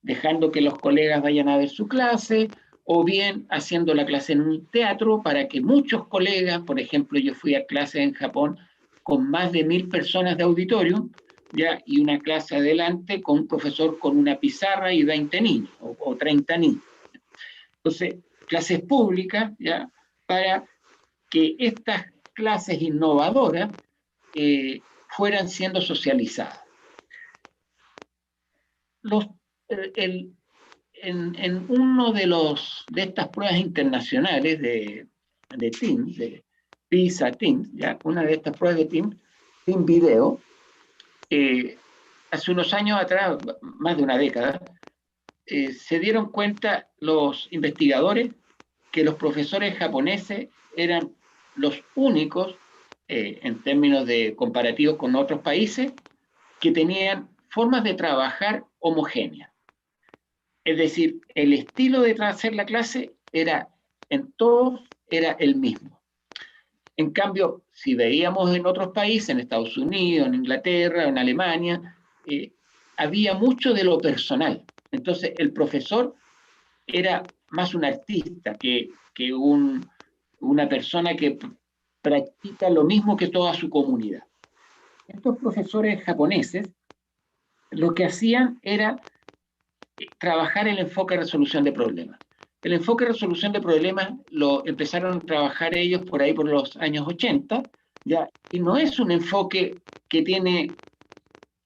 dejando que los colegas vayan a ver su clase, o bien haciendo la clase en un teatro para que muchos colegas, por ejemplo, yo fui a clases en Japón con más de 1000 personas de auditorio, ¿ya? Y una clase adelante con un profesor con una pizarra y 20 niños, o 30 niños. Entonces, clases públicas, ¿ya? Para que estas clases innovadoras fueran siendo socializadas. En uno de estas pruebas internacionales de Teams, de PISA Teams, ¿ya? Una de estas pruebas de Teams Video, hace unos años atrás, más de una década, se dieron cuenta los investigadores que los profesores japoneses eran los únicos, en términos de comparativos con otros países, que tenían formas de trabajar homogéneas. Es decir, el estilo de hacer la clase era, en todos, era el mismo. En cambio, si veíamos en otros países, en Estados Unidos, en Inglaterra, en Alemania, había mucho de lo personal. Entonces, el profesor era más un artista que una persona que practica lo mismo que toda su comunidad. Estos profesores japoneses lo que hacían era trabajar el enfoque de resolución de problemas. El enfoque de resolución de problemas lo empezaron a trabajar ellos por ahí por los años 80, ¿ya? Y no es un enfoque que tiene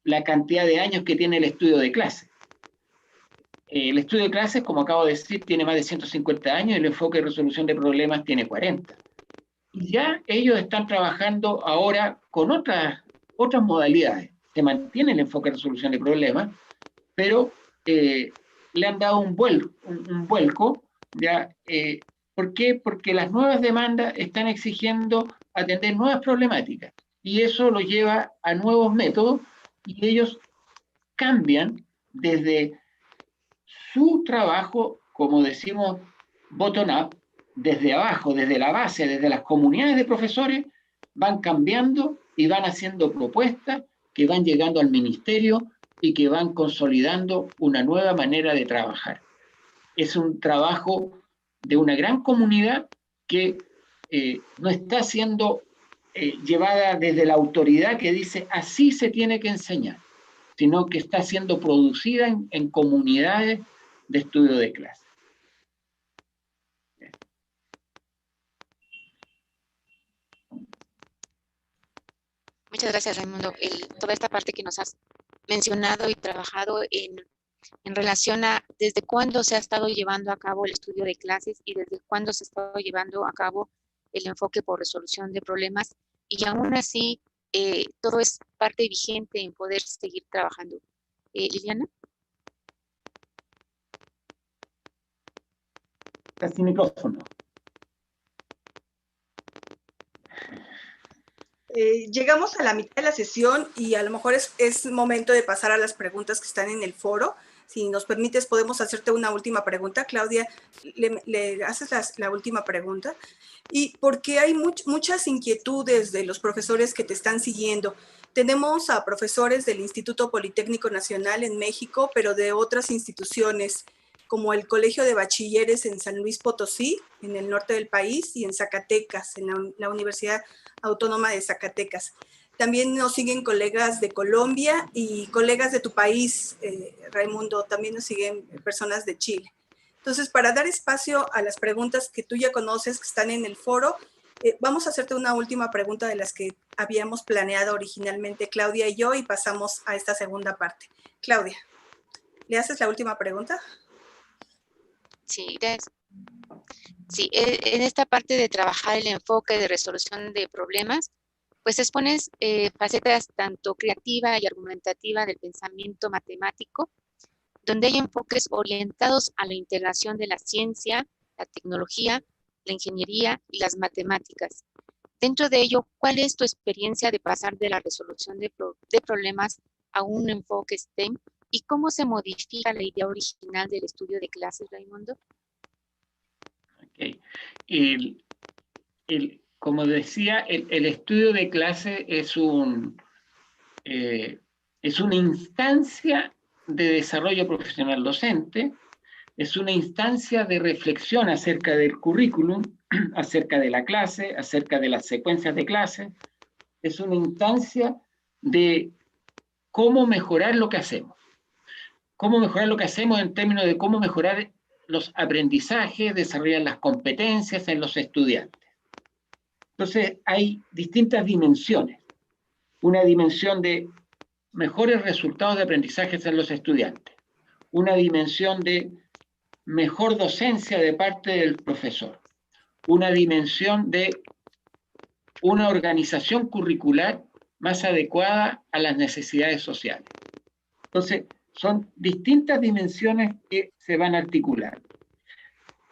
la cantidad de años que tiene el estudio de clase. El estudio de clases, como acabo de decir, tiene más de 150 años y el enfoque de resolución de problemas tiene 40. Y ya ellos están trabajando ahora con otras modalidades. Se mantiene el enfoque de resolución de problemas, pero le han dado un vuelco, ¿ya? ¿Por qué? Porque las nuevas demandas están exigiendo atender nuevas problemáticas y eso lo lleva a nuevos métodos y ellos cambian desde su trabajo, como decimos, bottom-up, desde abajo, desde la base, desde las comunidades de profesores, van cambiando y van haciendo propuestas que van llegando al ministerio y que van consolidando una nueva manera de trabajar. Es un trabajo de una gran comunidad que no está siendo llevada desde la autoridad que dice así se tiene que enseñar, sino que está siendo producida en comunidades de estudio de clase. Muchas gracias, Raimundo. Toda esta parte que nos has mencionado y trabajado en relación a desde cuándo se ha estado llevando a cabo el estudio de clases y desde cuándo se ha estado llevando a cabo el enfoque por resolución de problemas, y aún así todo es parte vigente en poder seguir trabajando. Liliana. Está sin micrófono. Llegamos a la mitad de la sesión y a lo mejor es momento de pasar a las preguntas que están en el foro. Si nos permites, podemos hacerte una última pregunta. Claudia, le haces la última pregunta. Y porque hay muchas inquietudes de los profesores que te están siguiendo. Tenemos a profesores del Instituto Politécnico Nacional en México, pero de otras instituciones, como el Colegio de Bachilleres en San Luis Potosí, en el norte del país, y en Zacatecas, en la Universidad Autónoma de Zacatecas. También nos siguen colegas de Colombia y colegas de tu país, Raimundo, también nos siguen personas de Chile. Entonces, para dar espacio a las preguntas que tú ya conoces, que están en el foro, vamos a hacerte una última pregunta de las que habíamos planeado originalmente Claudia y yo, y pasamos a esta segunda parte. Claudia, ¿le haces la última pregunta? Sí, sí, en esta parte de trabajar el enfoque de resolución de problemas, pues expones facetas tanto creativa y argumentativa del pensamiento matemático, donde hay enfoques orientados a la integración de la ciencia, la tecnología, la ingeniería y las matemáticas. Dentro de ello, ¿cuál es tu experiencia de pasar de la resolución de problemas a un enfoque STEM y cómo se modifica la idea original del estudio de clases, Raimundo? Okay. Como decía, el estudio de clase es una instancia de desarrollo profesional docente, es una instancia de reflexión acerca del currículum, acerca de la clase, acerca de las secuencias de clase, es una instancia de cómo mejorar lo que hacemos. Cómo mejorar lo que hacemos en términos de cómo mejorar los aprendizajes, desarrollar las competencias en los estudiantes. Entonces, hay distintas dimensiones. Una dimensión de mejores resultados de aprendizajes en los estudiantes. Una dimensión de mejor docencia de parte del profesor. Una dimensión de una organización curricular más adecuada a las necesidades sociales. Entonces, son distintas dimensiones que se van a articular.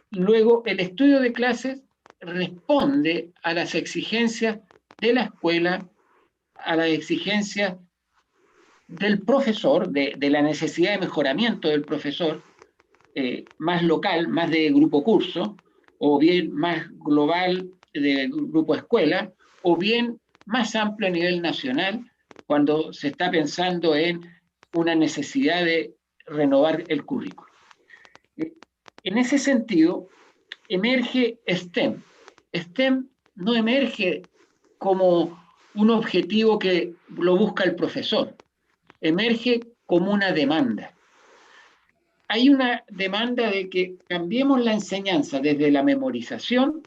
Luego, el estudio de clases responde a las exigencias de la escuela, a las exigencias del profesor, de la necesidad de mejoramiento del profesor, más local, más de grupo curso, o bien más global, de grupo escuela, o bien más amplio a nivel nacional, cuando se está pensando en una necesidad de renovar el currículo. En ese sentido, emerge STEM. STEM no emerge como un objetivo que lo busca el profesor, emerge como una demanda. Hay una demanda de que cambiemos la enseñanza desde la memorización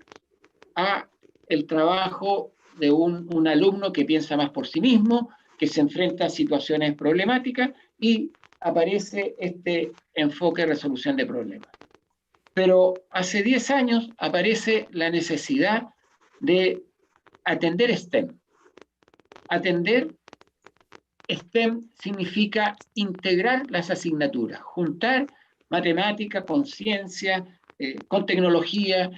a el trabajo de un alumno que piensa más por sí mismo, que se enfrenta a situaciones problemáticas y aparece este enfoque de resolución de problemas. Pero hace 10 años aparece la necesidad de atender STEM. Atender STEM significa integrar las asignaturas, juntar matemática con ciencia, con tecnología,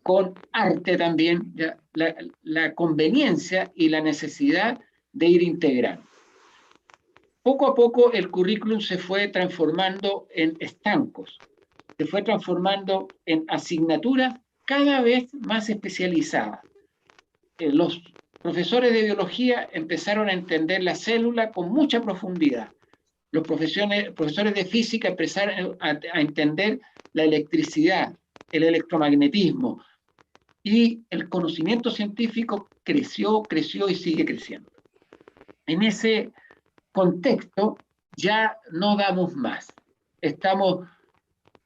con arte también, ya, la conveniencia y la necesidad de ir integrando. Poco a poco el currículum se fue transformando en estancos, se fue transformando en asignaturas cada vez más especializadas. Los profesores de biología empezaron a entender la célula con mucha profundidad. Los profesores de física empezaron a entender la electricidad, el electromagnetismo, y el conocimiento científico creció y sigue creciendo. En ese contexto ya no damos más.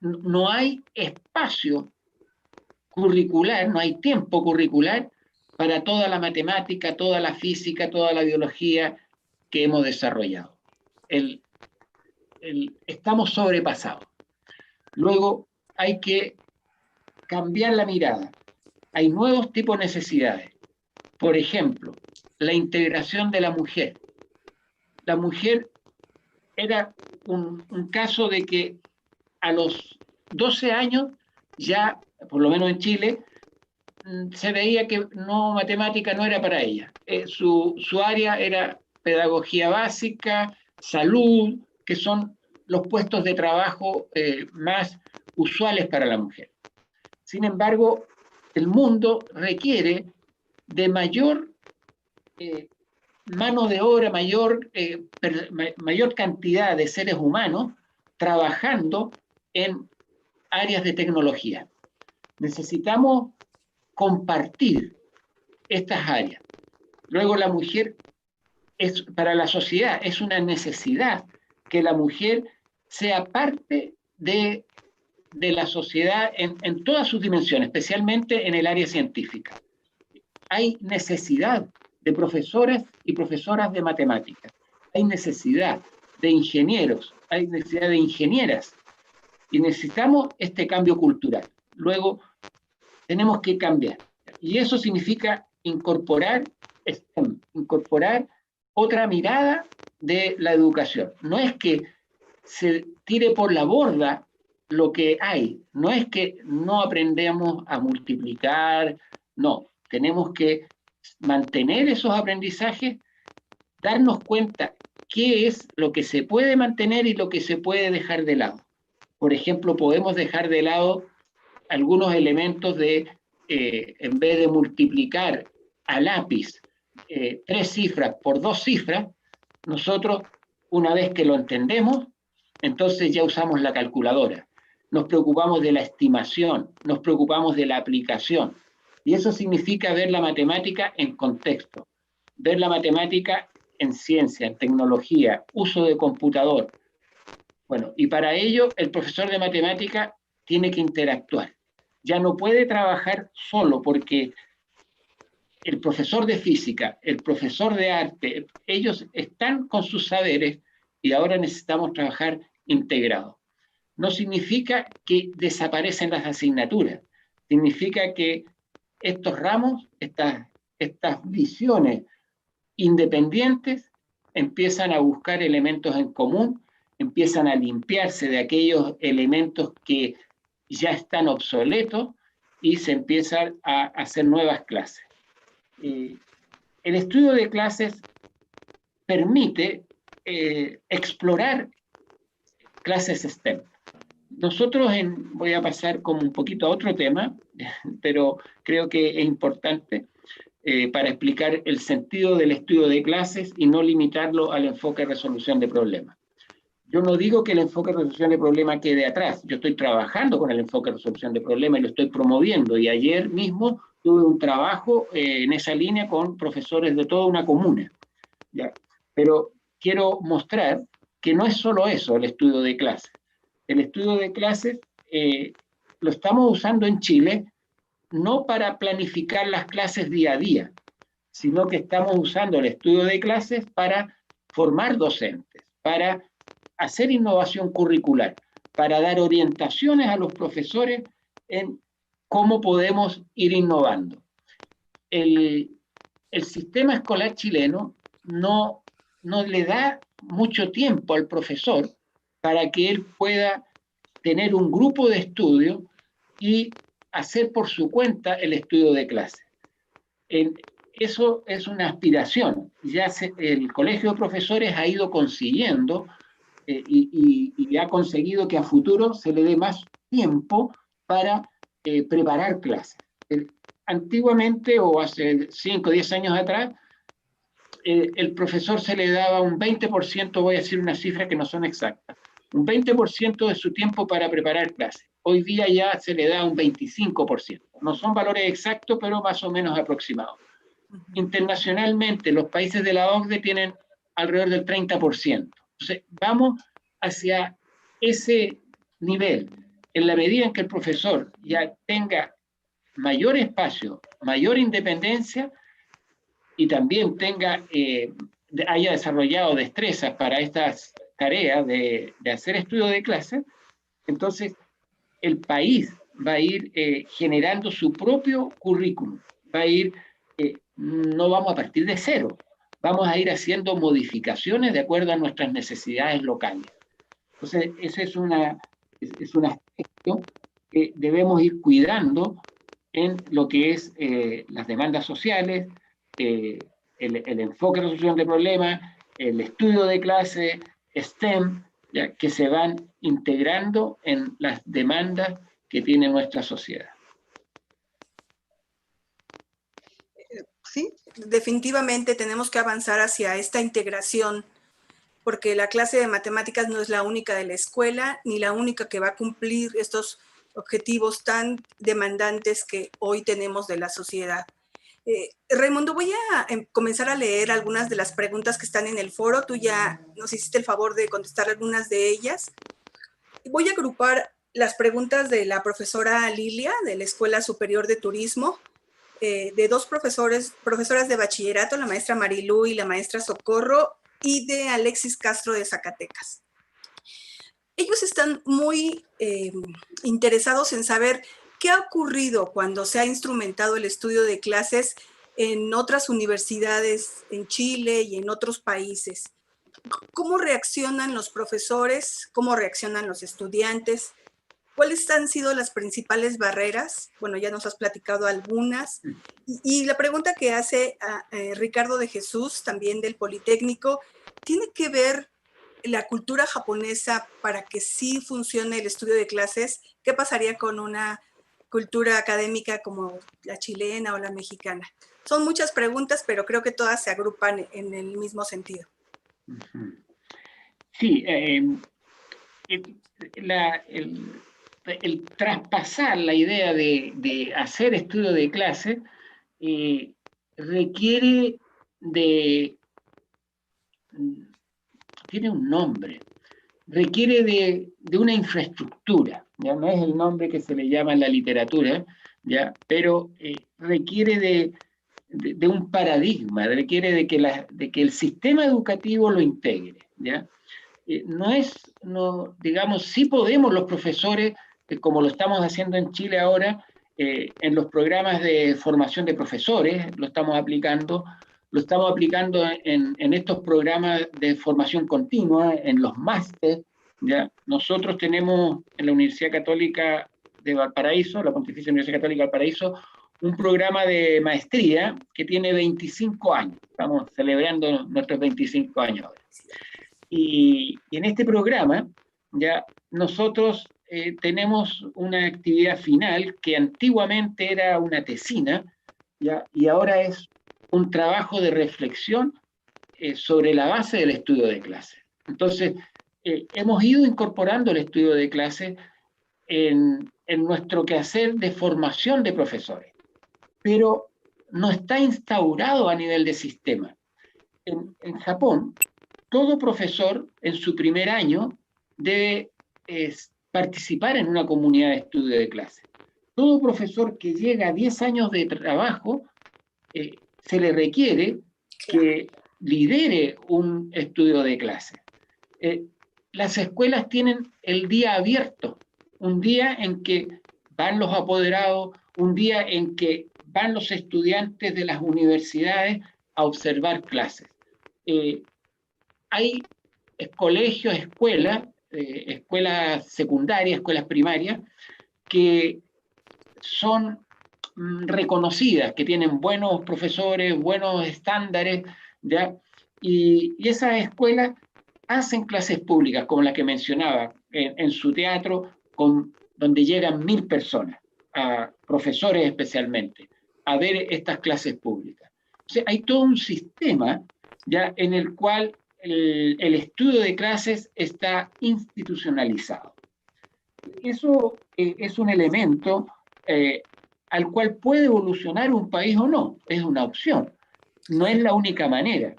No hay espacio curricular, no hay tiempo curricular para toda la matemática, toda la física, toda la biología que hemos desarrollado. Estamos sobrepasados. Luego hay que cambiar la mirada. Hay nuevos tipos de necesidades. Por ejemplo, la integración de la mujer. La mujer era un caso de que a los 12 años, ya, por lo menos en Chile, se veía que matemática no era para ella. Su área era pedagogía básica, salud, que son los puestos de trabajo más usuales para la mujer. Sin embargo, el mundo requiere de mayor mano de obra, mayor cantidad de seres humanos trabajando en áreas de tecnología. Necesitamos compartir estas áreas. Luego la mujer, para la sociedad, es una necesidad que la mujer sea parte de la sociedad en todas sus dimensiones, especialmente en el área científica. Hay necesidad de profesores y profesoras de matemáticas. Hay necesidad de ingenieros, hay necesidad de ingenieras. Y necesitamos este cambio cultural. Luego, tenemos que cambiar. Y eso significa incorporar otra mirada de la educación. No es que se tire por la borda lo que hay, no es que no aprendemos a multiplicar, no, tenemos que mantener esos aprendizajes, darnos cuenta qué es lo que se puede mantener y lo que se puede dejar de lado. Por ejemplo, podemos dejar de lado algunos elementos en vez de multiplicar a lápiz 3 cifras por 2 cifras, nosotros, una vez que lo entendemos, entonces ya usamos la calculadora. Nos preocupamos de la estimación, nos preocupamos de la aplicación. Y eso significa ver la matemática en contexto, ver la matemática en ciencia, en tecnología, uso de computador. Bueno, y para ello el profesor de matemática tiene que interactuar. Ya no puede trabajar solo porque el profesor de física, el profesor de arte, ellos están con sus saberes y ahora necesitamos trabajar integrados. No significa que desaparecen las asignaturas, significa que estos ramos, estas visiones independientes empiezan a buscar elementos en común, empiezan a limpiarse de aquellos elementos que ya están obsoletos y se empiezan a hacer nuevas clases. El estudio de clases permite explorar clases STEM. Nosotros, voy a pasar como un poquito a otro tema, pero creo que es importante para explicar el sentido del estudio de clases y no limitarlo al enfoque de resolución de problemas. Yo no digo que el enfoque de resolución de problemas quede atrás, yo estoy trabajando con el enfoque de resolución de problemas y lo estoy promoviendo, y ayer mismo tuve un trabajo en esa línea con profesores de toda una comuna, ¿ya? Pero quiero mostrar que no es solo eso el estudio de clases. El estudio de clases lo estamos usando en Chile no para planificar las clases día a día, sino que estamos usando el estudio de clases para formar docentes, para hacer innovación curricular, para dar orientaciones a los profesores en cómo podemos ir innovando. El sistema escolar chileno no le da mucho tiempo al profesor para que él pueda tener un grupo de estudio y hacer por su cuenta el estudio de clase. Eso es una aspiración. El Colegio de Profesores ha ido consiguiendo y ha conseguido que a futuro se le dé más tiempo para preparar clases. Antiguamente, o hace 5 o 10 años atrás, el profesor se le daba un 20%, voy a decir una cifra que no son exactas, un 20% de su tiempo para preparar clases. Hoy día ya se le da un 25%. No son valores exactos, pero más o menos aproximados. Internacionalmente, los países de la OCDE tienen alrededor del 30%. Entonces, vamos hacia ese nivel. En la medida en que el profesor ya tenga mayor espacio, mayor independencia, y también haya desarrollado destrezas para estas tareas de hacer estudio de clase, entonces el país va a ir generando su propio currículum, va a ir, no vamos a partir de cero, vamos a ir haciendo modificaciones de acuerdo a nuestras necesidades locales. Entonces, ese es un aspecto que debemos ir cuidando en lo que es las demandas sociales, el enfoque de resolución de problemas, el estudio de clase, STEM, ¿ya? Que se van integrando en las demandas que tiene nuestra sociedad. Sí, definitivamente tenemos que avanzar hacia esta integración, porque la clase de matemáticas no es la única de la escuela, ni la única que va a cumplir estos objetivos tan demandantes que hoy tenemos de la sociedad. Raimundo, voy a comenzar a leer algunas de las preguntas que están en el foro. Tú ya nos hiciste el favor de contestar algunas de ellas. Voy a agrupar las preguntas de la profesora Lilia, de la Escuela Superior de Turismo, de dos profesoras de bachillerato, la maestra Marilú y la maestra Socorro, y de Alexis Castro de Zacatecas. Ellos están muy interesados en saber qué ha ocurrido cuando se ha instrumentado el estudio de clases en otras universidades en Chile y en otros países. ¿Cómo reaccionan los profesores? ¿Cómo reaccionan los estudiantes? ¿Cuáles han sido las principales barreras? Bueno, ya nos has platicado algunas. Y la pregunta que hace Ricardo de Jesús, también del Politécnico, ¿tiene que ver la cultura japonesa para que sí funcione el estudio de clases? ¿Qué pasaría con una cultura académica como la chilena o la mexicana? Son muchas preguntas, pero creo que todas se agrupan en el mismo sentido. Sí, el traspasar la idea de hacer estudio de clase requiere tiene un nombre, requiere de una infraestructura, ya no es el nombre que se le llama en la literatura, ya, pero requiere de un paradigma, requiere de que el sistema educativo lo integre, ¿ya? Digamos, sí podemos los profesores, como lo estamos haciendo en Chile ahora, en los programas de formación de profesores, lo estamos aplicando en estos programas de formación continua, en los másteres, ¿ya? Nosotros tenemos en la Universidad Católica de Valparaíso, la Pontificia Universidad Católica de Valparaíso, un programa de maestría que tiene 25 años. Estamos celebrando nuestros 25 años ahora. Y en este programa, ya nosotros tenemos una actividad final que antiguamente era una tesina, ¿ya? Y ahora es un trabajo de reflexión sobre la base del estudio de clase. Entonces, hemos ido incorporando el estudio de clase en nuestro quehacer de formación de profesores, pero no está instaurado a nivel de sistema. En Japón, todo profesor en su primer año debe participar en una comunidad de estudio de clase. Todo profesor que llega a 10 años de trabajo, se le requiere que lidere un estudio de clase. Las escuelas tienen el día abierto, un día en que van los apoderados, un día en que van los estudiantes de las universidades a observar clases. Hay colegios, escuelas secundarias, escuelas primarias, que son reconocidas, que tienen buenos profesores, buenos estándares, ¿ya? Y esas escuelas hacen clases públicas, como la que mencionaba, en su teatro, donde llegan 1000 personas, a profesores especialmente, a ver estas clases públicas. O sea, hay todo un sistema, ¿ya?, en el cual el estudio de clases está institucionalizado. Eso es un elemento al cual puede evolucionar un país o no, es una opción, no es la única manera.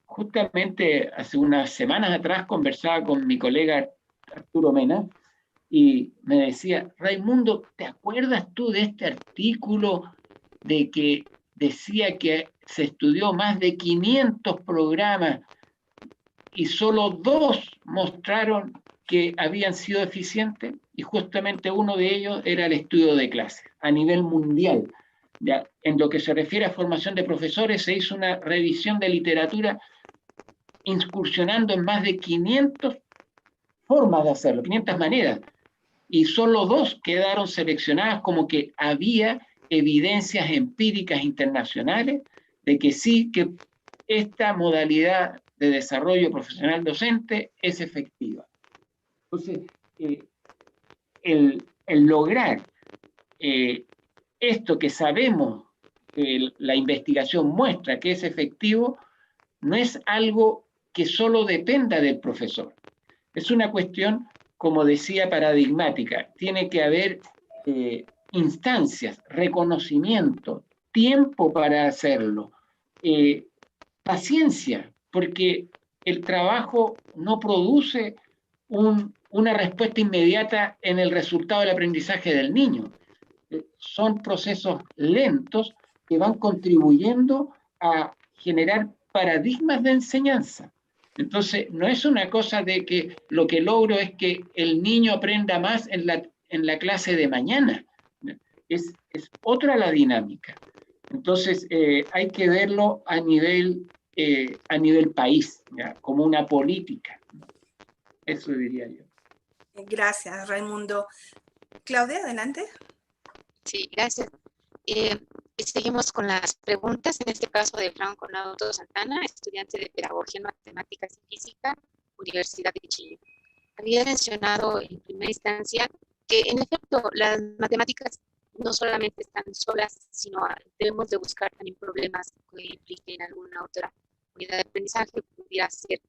Justamente hace unas semanas atrás conversaba con mi colega Arturo Mena y me decía, Raimundo, ¿te acuerdas tú de este artículo de que decía que se estudió más de 500 programas y solo 2 mostraron que habían sido eficientes? Y justamente uno de ellos era el estudio de clases a nivel mundial. Ya, en lo que se refiere a formación de profesores, se hizo una revisión de literatura incursionando en más de 500 formas de hacerlo, 500 maneras, y solo 2 quedaron seleccionadas como que había evidencias empíricas internacionales de que sí, que esta modalidad de desarrollo profesional docente es efectiva. Entonces, el lograr esto que sabemos, la investigación muestra que es efectivo, no es algo que solo dependa del profesor. Es una cuestión, como decía, paradigmática. Tiene que haber instancias, reconocimiento, tiempo para hacerlo, paciencia, porque el trabajo no produce una respuesta inmediata en el resultado del aprendizaje del niño. Son procesos lentos que van contribuyendo a generar paradigmas de enseñanza. Entonces, no es una cosa de que lo que logro es que el niño aprenda más en la clase de mañana. Es otra la dinámica. Entonces, hay que verlo a nivel país, ¿ya?, como una política. Eso diría yo. Gracias, Raimundo. Claudia, adelante. Sí, gracias. Seguimos con las preguntas, en este caso de Franco Nauto Santana, estudiante de Pedagogía en Matemáticas y Física, Universidad de Chile. Había mencionado en primera instancia que, en efecto, las matemáticas no solamente están solas, sino debemos de buscar también problemas que impliquen alguna otra unidad de aprendizaje, pudiera ser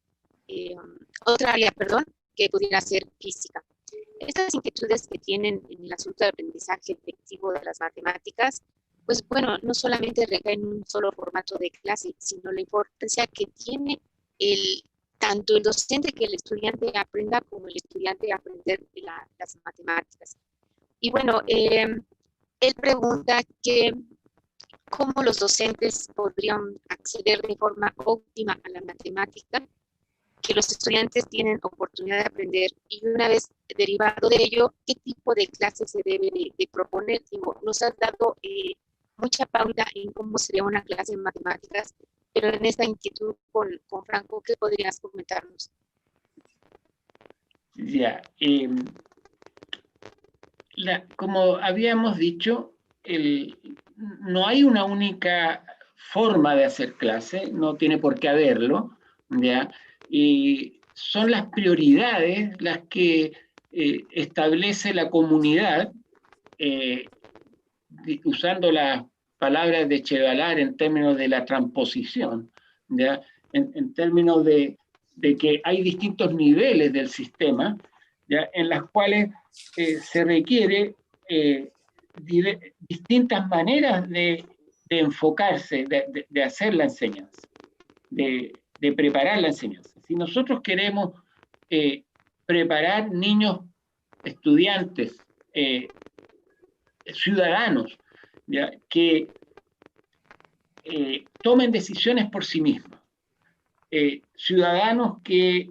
otra área, que pudiera ser física. Estas inquietudes que tienen en el asunto de aprendizaje efectivo de las matemáticas, pues bueno, no solamente recaen en un solo formato de clase, sino la importancia que tiene tanto el docente que el estudiante aprenda, como el estudiante aprender las matemáticas. Y bueno, él pregunta que cómo los docentes podrían acceder de forma óptima a la matemática, que los estudiantes tienen oportunidad de aprender, y una vez derivado de ello, qué tipo de clases se debe de proponer. Nos has dado mucha pauta en cómo sería una clase de matemáticas, pero en esta inquietud con Franco, ¿qué podrías comentarnos? Ya, como habíamos dicho, no hay una única forma de hacer clase, no tiene por qué haberlo, ¿ya? Y son las prioridades las que establece la comunidad, usando las palabras de Chevalar en términos de la transposición, ¿ya? En términos de que hay distintos niveles del sistema, ¿ya? En las cuales se requiere distintas maneras de enfocarse, de hacer la enseñanza, de preparar la enseñanza. Si nosotros queremos preparar niños, estudiantes, ciudadanos, ¿ya? Que tomen decisiones por sí mismos, ciudadanos que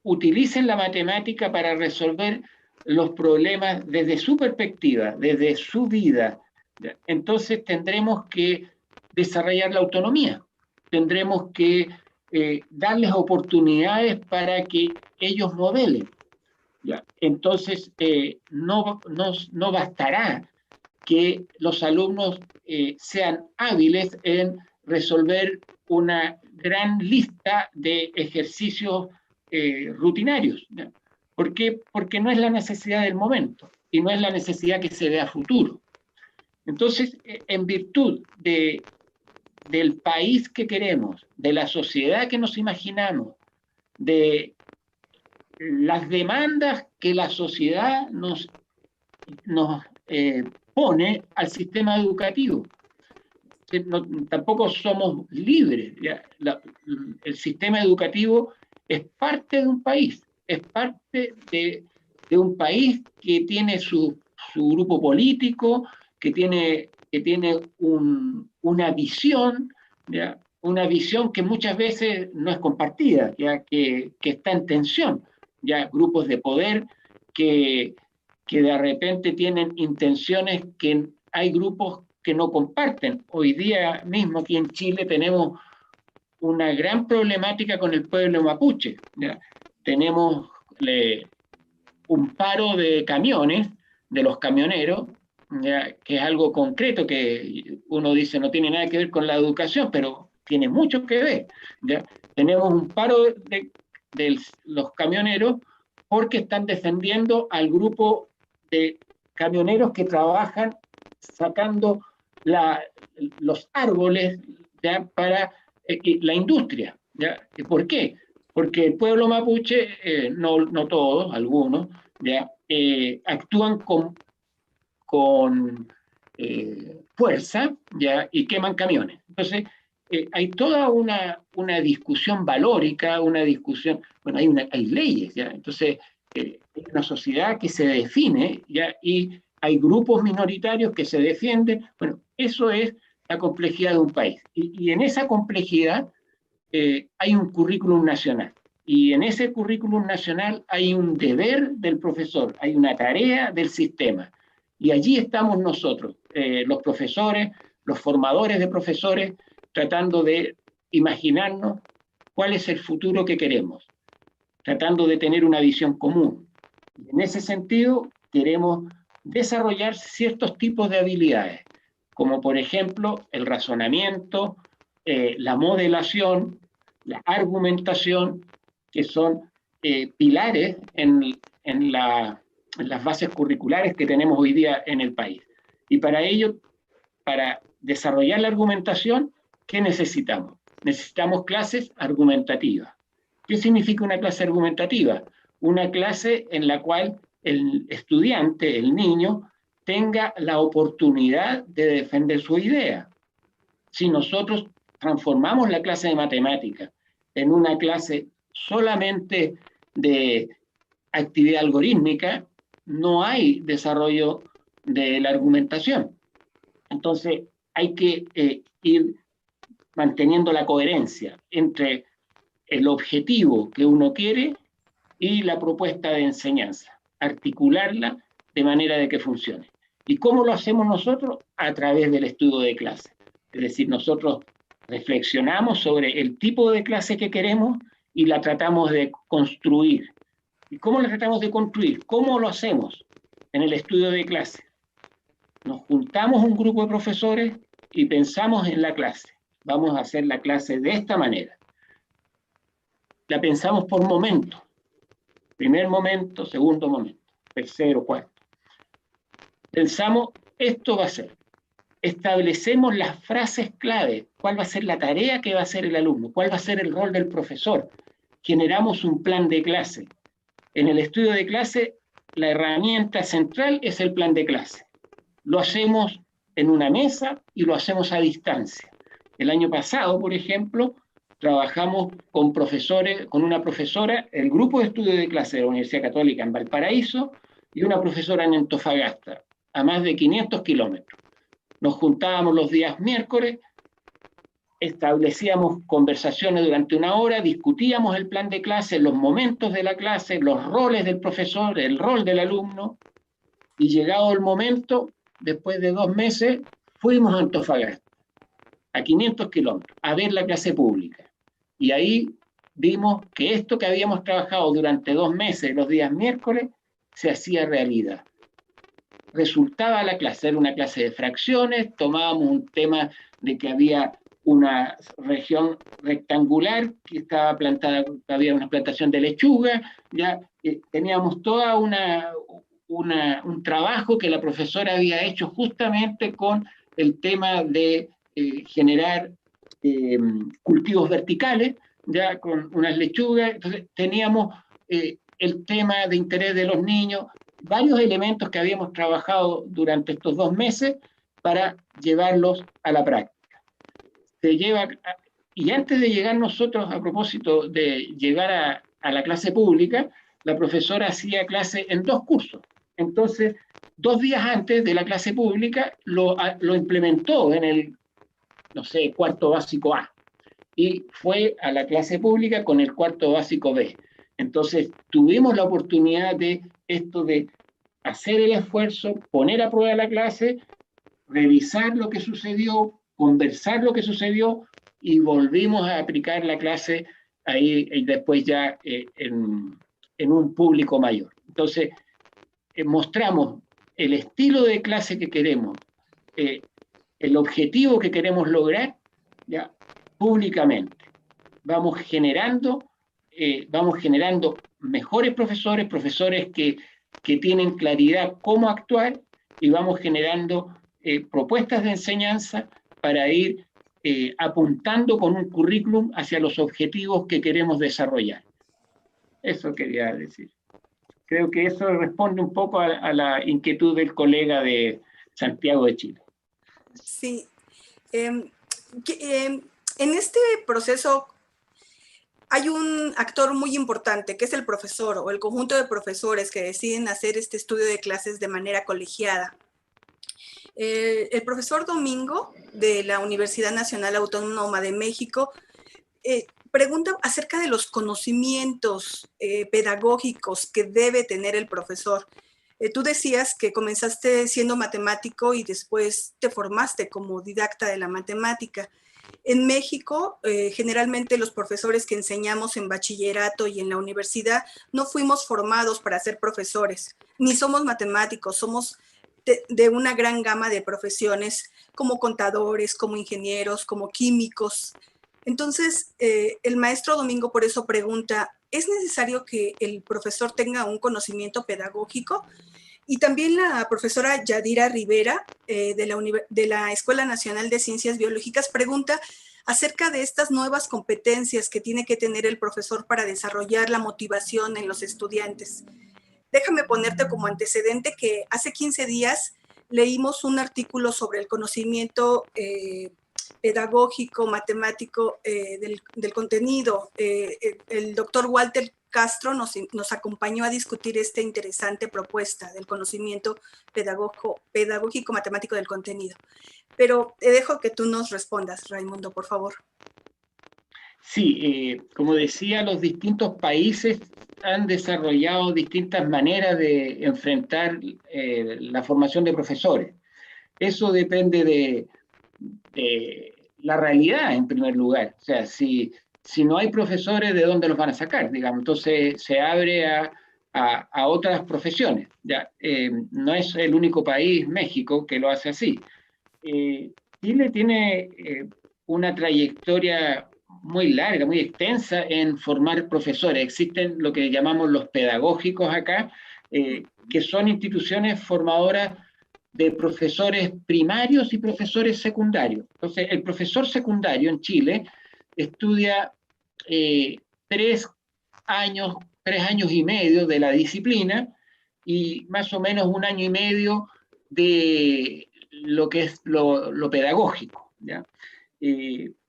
utilicen la matemática para resolver los problemas desde su perspectiva, desde su vida, ¿ya? Entonces tendremos que desarrollar la autonomía, tendremos que darles oportunidades para que ellos modelen, ¿ya? Entonces no bastará que los alumnos sean hábiles en resolver una gran lista de ejercicios rutinarios, ¿ya? ¿Por qué? Porque no es la necesidad del momento y no es la necesidad que se dé a futuro. Entonces, en virtud del país que queremos, de la sociedad que nos imaginamos, de las demandas que la sociedad nos pone al sistema educativo. No, tampoco somos libres, ¿ya? El sistema educativo es parte de un país, es parte de un país que tiene su grupo político, que tiene una visión, ¿ya? Una visión que muchas veces no es compartida, ¿ya? Que está en tensión, ya grupos de poder que de repente tienen intenciones que hay grupos que no comparten. Hoy día mismo aquí en Chile tenemos una gran problemática con el pueblo mapuche, ¿ya? Tenemos un paro de camiones, de los camioneros, ¿ya? Que es algo concreto que uno dice no tiene nada que ver con la educación, pero tiene mucho que ver, ¿ya? Tenemos un paro de los camioneros porque están defendiendo al grupo de camioneros que trabajan sacando los árboles, ¿ya? Para la industria, ¿ya? ¿Por qué? Porque el pueblo mapuche, no todos, algunos, ¿ya? Actúan con fuerza, ¿ya? Y queman camiones. Entonces, hay toda una discusión valórica, una discusión, bueno, hay leyes, ¿ya? Entonces, hay una sociedad que se define, ¿ya? Y hay grupos minoritarios que se defienden. Bueno, eso es la complejidad de un país. Y en esa complejidad hay un currículum nacional. Y en ese currículum nacional hay un deber del profesor, hay una tarea del sistema. Y allí estamos nosotros, los profesores, los formadores de profesores, tratando de imaginarnos cuál es el futuro que queremos, tratando de tener una visión común. Y en ese sentido, queremos desarrollar ciertos tipos de habilidades, como por ejemplo el razonamiento, la modelación, la argumentación, que son pilares en las bases curriculares que tenemos hoy día en el país. Y para ello, para desarrollar la argumentación, ¿qué necesitamos? Necesitamos clases argumentativas. ¿Qué significa una clase argumentativa? Una clase en la cual el estudiante, el niño, tenga la oportunidad de defender su idea. Si nosotros transformamos la clase de matemática en una clase solamente de actividad algorítmica, no hay desarrollo de la argumentación. Entonces, hay que ir manteniendo la coherencia entre el objetivo que uno quiere y la propuesta de enseñanza, articularla de manera de que funcione. ¿Y cómo lo hacemos nosotros? A través del estudio de clase. Es decir, nosotros reflexionamos sobre el tipo de clase que queremos y la tratamos de construir. ¿Y cómo la tratamos de construir? ¿Cómo lo hacemos? En el estudio de clase. Nos juntamos un grupo de profesores y pensamos en la clase. Vamos a hacer la clase de esta manera. La pensamos por momentos. Primer momento, segundo momento, tercero, cuarto. Pensamos, esto va a ser. Establecemos las frases clave, cuál va a ser la tarea que va a hacer el alumno, cuál va a ser el rol del profesor. Generamos un plan de clase. En el estudio de clase, la herramienta central es el plan de clase. Lo hacemos en una mesa y lo hacemos a distancia. El año pasado, por ejemplo, trabajamos con profesores, con una profesora, el grupo de estudio de clase de la Universidad Católica en Valparaíso y una profesora en Antofagasta, a más de 500 kilómetros. Nos juntábamos los días miércoles, establecíamos conversaciones durante una hora, discutíamos el plan de clase, los momentos de la clase, los roles del profesor, el rol del alumno, y llegado el momento, después de 2 meses, fuimos a Antofagasta, a 500 kilómetros, a ver la clase pública. Y ahí vimos que esto que habíamos trabajado durante 2 meses, los días miércoles, se hacía realidad. Resultaba la clase, era una clase de fracciones, tomábamos un tema de que había una región rectangular que estaba plantada, había una plantación de lechuga, ya teníamos toda un trabajo que la profesora había hecho justamente con el tema de generar cultivos verticales, ya con unas lechugas. Entonces teníamos el tema de interés de los niños, varios elementos que habíamos trabajado durante estos 2 meses para llevarlos a la práctica. Y antes de llegar nosotros, a propósito de llegar a la clase pública, la profesora hacía clase en 2 cursos. Entonces, 2 días antes de la clase pública lo implementó en el, no sé, cuarto básico A. Y fue a la clase pública con el cuarto básico B. Entonces, tuvimos la oportunidad de esto de hacer el esfuerzo, poner a prueba la clase, revisar lo que sucedió, conversar lo que sucedió y volvimos a aplicar la clase ahí y después ya en un público mayor. Entonces, mostramos el estilo de clase que queremos, el objetivo que queremos lograr ya públicamente. Vamos generando mejores profesores, profesores que tienen claridad cómo actuar, y vamos generando propuestas de enseñanza para ir apuntando con un currículum hacia los objetivos que queremos desarrollar. Eso quería decir. Creo que eso responde un poco a la inquietud del colega de Santiago de Chile. Sí. En este proceso hay un actor muy importante, que es el profesor o el conjunto de profesores que deciden hacer este estudio de clases de manera colegiada. El profesor Domingo, de la Universidad Nacional Autónoma de México, pregunta acerca de los conocimientos pedagógicos que debe tener el profesor. Tú decías que comenzaste siendo matemático y después te formaste como didacta de la matemática. En México, generalmente los profesores que enseñamos en bachillerato y en la universidad no fuimos formados para ser profesores, ni somos matemáticos, somos de una gran gama de profesiones como contadores, como ingenieros, como químicos. Entonces, el maestro Domingo por eso pregunta, ¿es necesario que el profesor tenga un conocimiento pedagógico? Y también la profesora Yadira Rivera, de la Escuela Nacional de Ciencias Biológicas, pregunta acerca de estas nuevas competencias que tiene que tener el profesor para desarrollar la motivación en los estudiantes. Déjame ponerte como antecedente que hace 15 días leímos un artículo sobre el conocimiento pedagógico, matemático del contenido. El doctor Walter Castro nos acompañó a discutir esta interesante propuesta del conocimiento pedagógico matemático del contenido. Pero te dejo que tú nos respondas, Raimundo, por favor. Sí, como decía, los distintos países han desarrollado distintas maneras de enfrentar la formación de profesores. Eso depende de la realidad, en primer lugar. O sea, si no hay profesores, ¿de dónde los van a sacar? Digamos, entonces se abre a otras profesiones. ¿Ya? No es el único país, México, que lo hace así. Chile tiene una trayectoria muy larga, muy extensa en formar profesores. Existen lo que llamamos los pedagógicos acá, que son instituciones formadoras de profesores primarios y profesores secundarios. Entonces, el profesor secundario en Chile estudia 3 años y medio de la disciplina y más o menos 1 año y medio de lo que es lo pedagógico, ¿ya?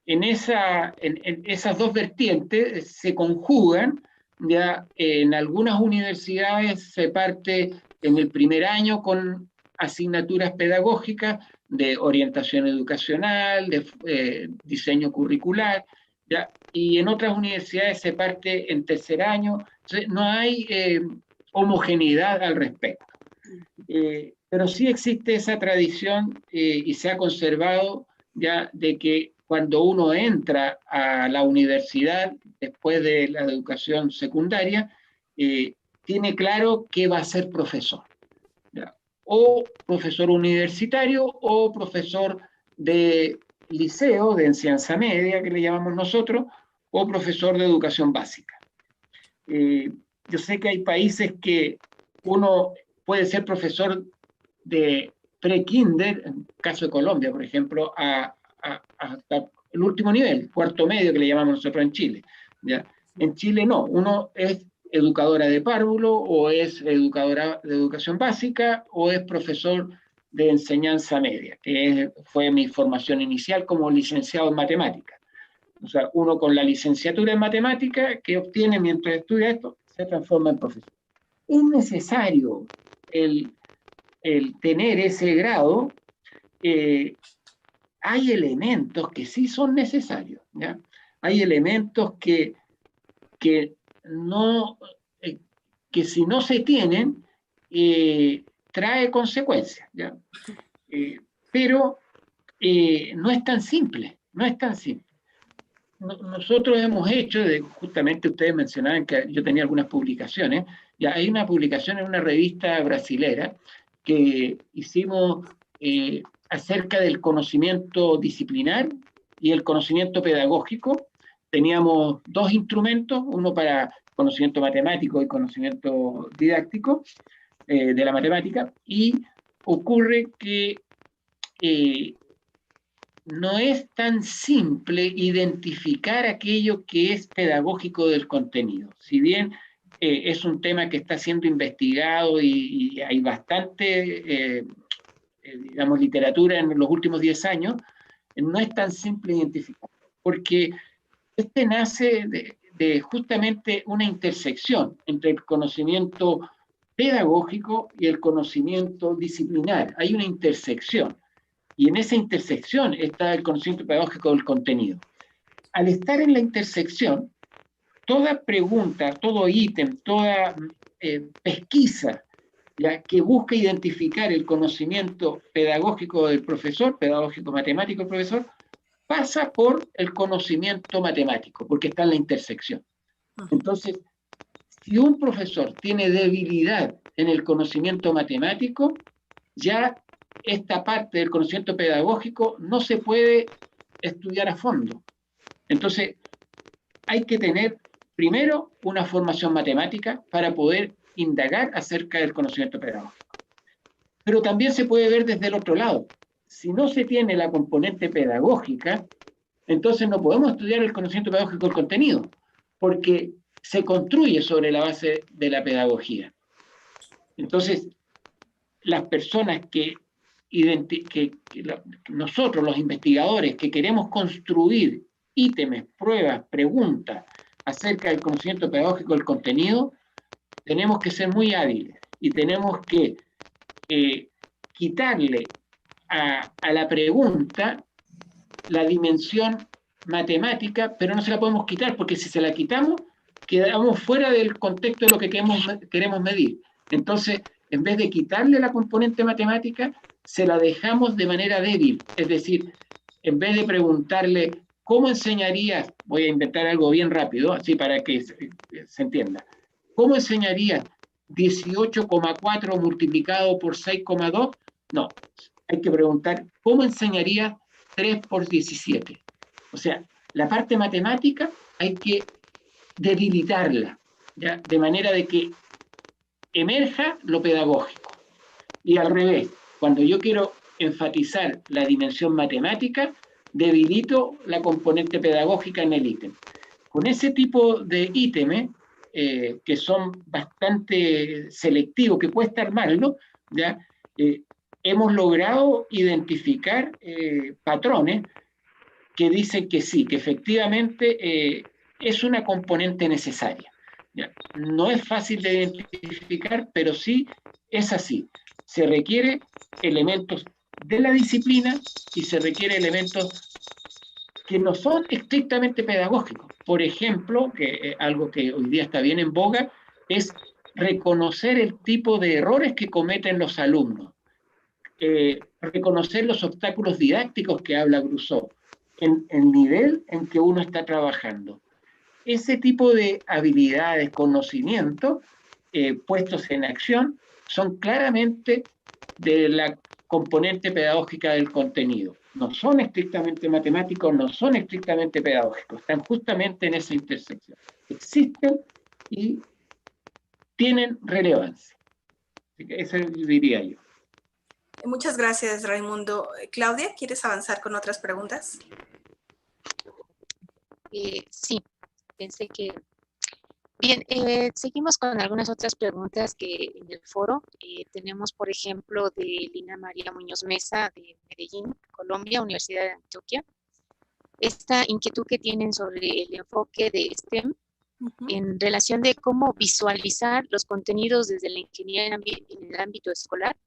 En esas dos vertientes se conjugan, ya en algunas universidades se parte en el primer año con asignaturas pedagógicas de orientación educacional, de diseño curricular, ¿ya? Y en otras universidades se parte en tercer año. Entonces, no hay homogeneidad al respecto. Pero sí existe esa tradición y se ha conservado ya de que cuando uno entra a la universidad después de la educación secundaria, tiene claro que va a ser profesor, ¿ya? O profesor universitario o profesor de liceo, de enseñanza media, que le llamamos nosotros, o profesor de educación básica. Yo sé que hay países que uno puede ser profesor de pre-kinder, en el caso de Colombia, por ejemplo, hasta el último nivel, cuarto medio, que le llamamos nosotros en Chile, ¿ya? En Chile no, uno es educadora de párvulo, o es educadora de educación básica, o es profesor de enseñanza media, que fue mi formación inicial como licenciado en matemáticas. O sea, uno con la licenciatura en matemáticas que obtiene mientras estudia esto, se transforma en profesor. Es necesario el tener ese grado. Hay elementos que sí son necesarios, ¿ya? Hay elementos que si no se tienen, trae consecuencias, ¿ya? Pero no es tan simple, no es tan simple. Nosotros hemos hecho, justamente ustedes mencionaban que yo tenía algunas publicaciones, ya hay una publicación en una revista brasilera que hicimos acerca del conocimiento disciplinar y el conocimiento pedagógico. Teníamos 2 instrumentos, uno para conocimiento matemático y conocimiento didáctico de la matemática, y ocurre que no es tan simple identificar aquello que es pedagógico del contenido. Si bien es un tema que está siendo investigado y hay bastante, digamos, literatura en los últimos 10 años, no es tan simple identificar, porque nace de justamente una intersección entre el conocimiento pedagógico y el conocimiento disciplinar. Hay una intersección. Y en esa intersección está el conocimiento pedagógico del contenido. Al estar en la intersección, toda pregunta, todo ítem, toda pesquisa, ¿ya?, que busca identificar el conocimiento pedagógico del profesor, pedagógico matemático del profesor, pasa por el conocimiento matemático, porque está en la intersección. Entonces, si un profesor tiene debilidad en el conocimiento matemático, ya esta parte del conocimiento pedagógico no se puede estudiar a fondo. Entonces, hay que tener primero una formación matemática para poder indagar acerca del conocimiento pedagógico. Pero también se puede ver desde el otro lado. Si no se tiene la componente pedagógica, entonces no podemos estudiar el conocimiento pedagógico del contenido, porque se construye sobre la base de la pedagogía. Entonces, las personas que nosotros, los investigadores, que queremos construir ítems, pruebas, preguntas acerca del conocimiento pedagógico del contenido, tenemos que ser muy hábiles y tenemos que quitarle a la pregunta la dimensión matemática, pero no se la podemos quitar, porque si se la quitamos, quedamos fuera del contexto de lo que queremos medir. Entonces, en vez de quitarle la componente matemática, se la dejamos de manera débil. Es decir, en vez de preguntarle, ¿cómo enseñarías? Voy a inventar algo bien rápido, así para que se entienda. ¿Cómo enseñarías 18,4 multiplicado por 6,2? No, hay que preguntar, ¿cómo enseñarías 3 por 17? O sea, la parte matemática hay que debilitarla, ¿ya? De manera de que emerja lo pedagógico. Y al revés, cuando yo quiero enfatizar la dimensión matemática, debilito la componente pedagógica en el ítem. Con ese tipo de ítems, que son bastante selectivos, que cuesta armarlo, ¿ya? Hemos logrado identificar patrones que dicen que sí, que efectivamente es una componente necesaria. ¿Ya? No es fácil de identificar, pero sí es así. Se requiere elementos de la disciplina y se requiere elementos que no son estrictamente pedagógicos. Por ejemplo, que algo que hoy día está bien en boga, es reconocer el tipo de errores que cometen los alumnos, reconocer los obstáculos didácticos que habla Grousseau, en el nivel en que uno está trabajando. Ese tipo de habilidades, conocimientos, puestos en acción, son claramente de la componente pedagógica del contenido. No son estrictamente matemáticos, no son estrictamente pedagógicos, están justamente en esa intersección. Existen y tienen relevancia. Así que eso diría yo. Muchas gracias, Raimundo. Claudia, ¿quieres avanzar con otras preguntas? Sí, pensé que... Bien, seguimos con algunas otras preguntas que en el foro tenemos, por ejemplo, de Lina María Muñoz Mesa, de Medellín, Colombia, Universidad de Antioquia. Esta inquietud que tienen sobre el enfoque de STEM en relación de cómo visualizar los contenidos desde la ingeniería en el ámbito escolar,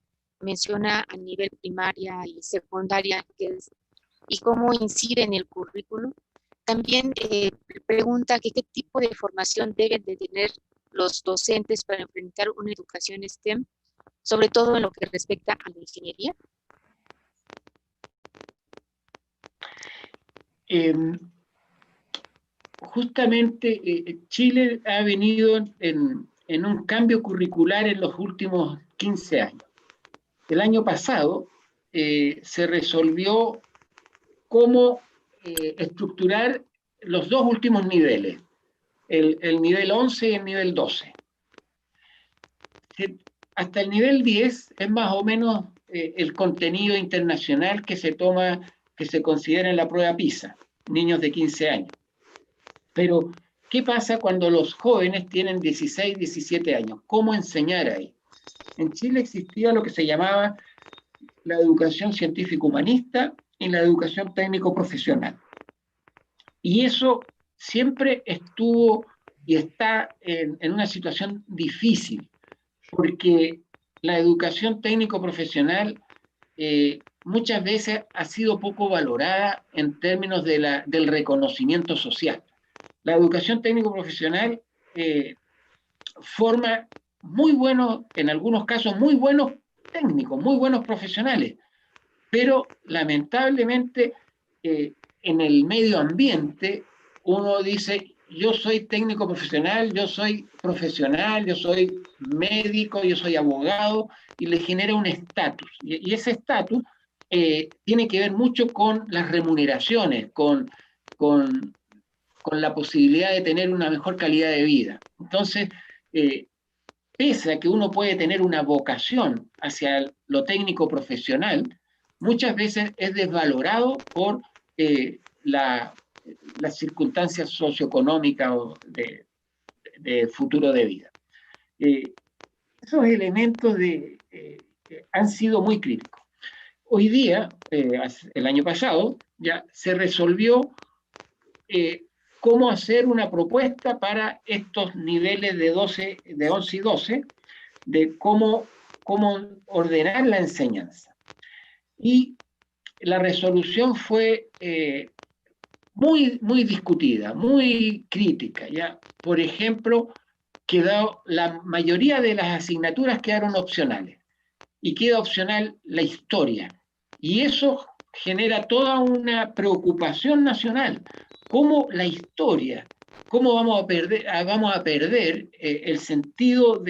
menciona a nivel primaria y secundaria, y cómo incide en el currículum. También pregunta que qué tipo de formación deben de tener los docentes para enfrentar una educación STEM, sobre todo en lo que respecta a la ingeniería. Justamente Chile ha venido en un cambio curricular en los últimos 15 años. El año pasado se resolvió cómo estructurar los dos últimos niveles, el nivel 11 y el nivel 12. Hasta el nivel 10 es más o menos el contenido internacional que se toma, que se considera en la prueba PISA, niños de 15 años. Pero, ¿qué pasa cuando los jóvenes tienen 16, 17 años? ¿Cómo enseñar ahí? En Chile existía lo que se llamaba la educación científico-humanista y la educación técnico-profesional. Y eso siempre estuvo y está en una situación difícil, porque la educación técnico-profesional muchas veces ha sido poco valorada en términos del reconocimiento social. La educación técnico-profesional forma muy buenos, en algunos casos, muy buenos técnicos, muy buenos profesionales, pero lamentablemente en el medio ambiente uno dice, yo soy técnico profesional, yo soy profesional, yo soy médico, yo soy abogado, y le genera un estatus. Y ese estatus tiene que ver mucho con las remuneraciones, con la posibilidad de tener una mejor calidad de vida. Entonces, pese a que uno puede tener una vocación hacia lo técnico profesional, muchas veces es desvalorado por las circunstancias socioeconómicas o de futuro de vida. Esos elementos han sido muy críticos. Hoy día, el año pasado, ya se resolvió cómo hacer una propuesta para estos niveles de 11 y 12, de cómo ordenar la enseñanza. Y la resolución fue muy discutida, muy crítica, ¿ya? Por ejemplo, la mayoría de las asignaturas quedaron opcionales, y queda opcional la historia. Y eso genera toda una preocupación nacional. ¿Cómo la historia, cómo vamos a perder el sentido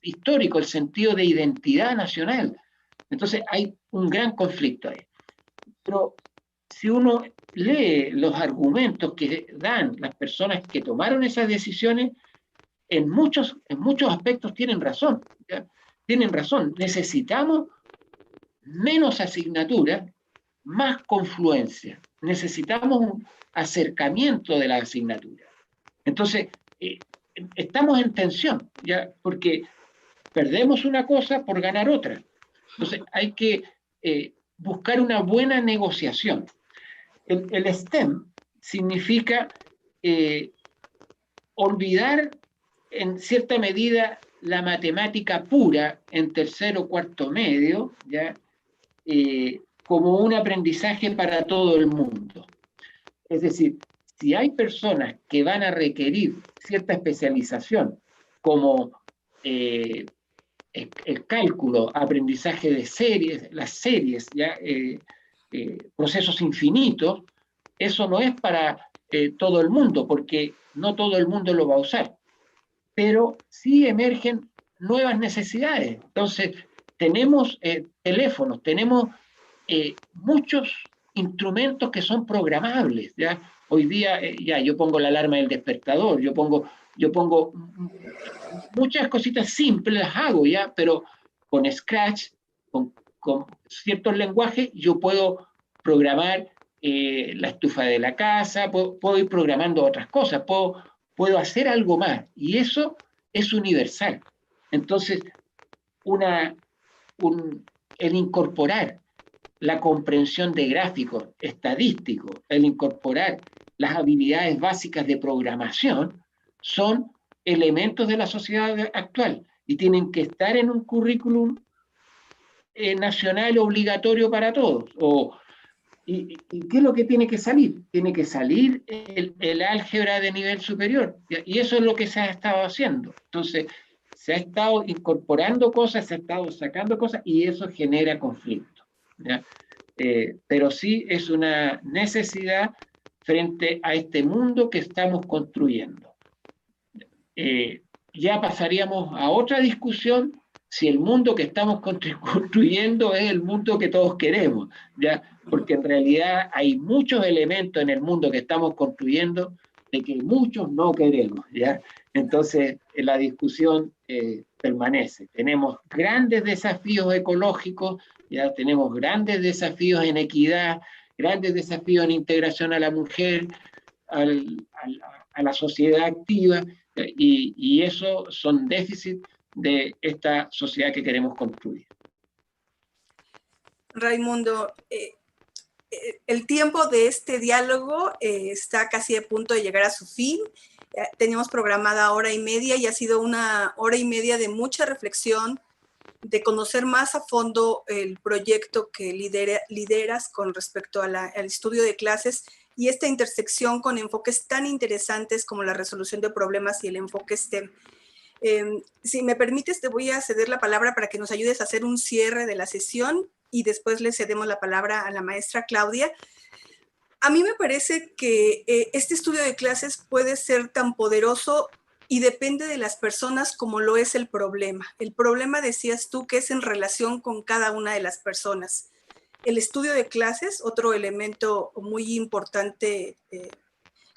histórico, el sentido de identidad nacional? Entonces hay un gran conflicto ahí. Pero si uno lee los argumentos que dan las personas que tomaron esas decisiones, en muchos aspectos tienen razón, ¿ya? Tienen razón. Necesitamos menos asignaturas, más confluencia. Necesitamos un acercamiento de la asignatura. Entonces, estamos en tensión, ¿ya? Porque perdemos una cosa por ganar otra. Entonces, hay que buscar una buena negociación. El STEM significa olvidar en cierta medida la matemática pura en tercero o cuarto medio, ¿ya? Como un aprendizaje para todo el mundo. Es decir, si hay personas que van a requerir cierta especialización, como el cálculo, aprendizaje de series, las series, ¿ya? Procesos infinitos, eso no es para todo el mundo, porque no todo el mundo lo va a usar. Pero sí emergen nuevas necesidades. Entonces, tenemos teléfonos, tenemos muchos instrumentos que son programables, ¿ya? Hoy día, ya, yo pongo la alarma del despertador, yo pongo muchas cositas simples, las hago, ¿ya? Pero con Scratch, con ciertos lenguajes, yo puedo programar la estufa de la casa, puedo ir programando otras cosas, puedo hacer algo más, y eso es universal. Entonces, el incorporar la comprensión de gráficos estadísticos, el incorporar las habilidades básicas de programación, son elementos de la sociedad actual y tienen que estar en un currículum nacional obligatorio para todos. ¿Y qué es lo que tiene que salir? Tiene que salir el álgebra de nivel superior, y eso es lo que se ha estado haciendo. Entonces, se ha estado incorporando cosas, se ha estado sacando cosas, y eso genera conflicto, ¿ya? Pero sí es una necesidad frente a este mundo que estamos construyendo. Ya pasaríamos a otra discusión si el mundo que estamos construyendo es el mundo que todos queremos, ¿ya? Porque en realidad hay muchos elementos en el mundo que estamos construyendo de que muchos no queremos, ¿ya? Entonces, la discusión permanece. Tenemos grandes desafíos ecológicos, ya tenemos grandes desafíos en equidad, grandes desafíos en integración a la mujer, a la sociedad activa, y eso son déficits de esta sociedad que queremos construir. Raimundo, el tiempo de este diálogo está casi a punto de llegar a su fin. Teníamos programada 1:30 y ha sido 1:30 de mucha reflexión, de conocer más a fondo el proyecto que lideras con respecto al estudio de clases y esta intersección con enfoques tan interesantes como la resolución de problemas y el enfoque STEM. Si me permites, te voy a ceder la palabra para que nos ayudes a hacer un cierre de la sesión y después le cedemos la palabra a la maestra Claudia. A mí me parece que este estudio de clases puede ser tan poderoso y depende de las personas como lo es el problema. El problema, decías tú, que es en relación con cada una de las personas. El estudio de clases, otro elemento muy importante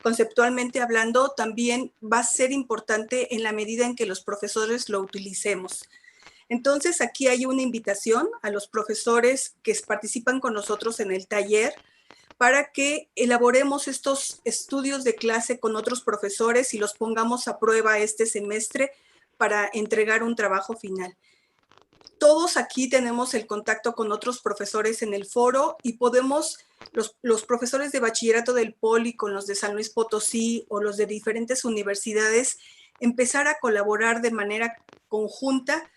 conceptualmente hablando, también va a ser importante en la medida en que los profesores lo utilicemos. Entonces, aquí hay una invitación a los profesores que participan con nosotros en el taller para que elaboremos estos estudios de clase con otros profesores y los pongamos a prueba este semestre para entregar un trabajo final. Todos aquí tenemos el contacto con otros profesores en el foro y podemos, los profesores de bachillerato del Poli con los de San Luis Potosí o los de diferentes universidades, empezar a colaborar de manera conjunta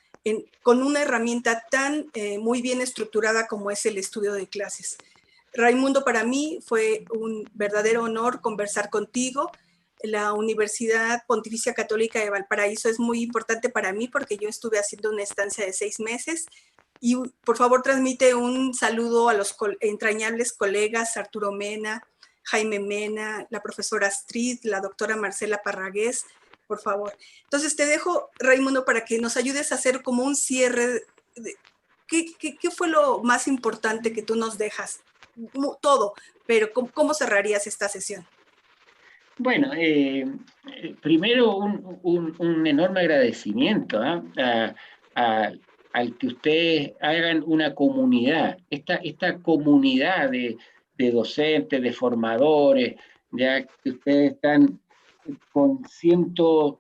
con una herramienta tan muy bien estructurada como es el estudio de clases. Raimundo, para mí fue un verdadero honor conversar contigo. La Universidad Pontificia Católica de Valparaíso es muy importante para mí porque yo estuve haciendo una estancia de 6 meses y por favor transmite un saludo a los entrañables colegas Arturo Mena, Jaime Mena, la profesora Astrid, la doctora Marcela Parragués, por favor. Entonces te dejo, Raimundo, para que nos ayudes a hacer como un cierre. ¿Qué fue lo más importante que tú nos dejas? Todo, pero ¿cómo cerrarías esta sesión? Bueno, primero un enorme agradecimiento al que ustedes hagan una comunidad, esta comunidad de docentes, de formadores, ya que ustedes están con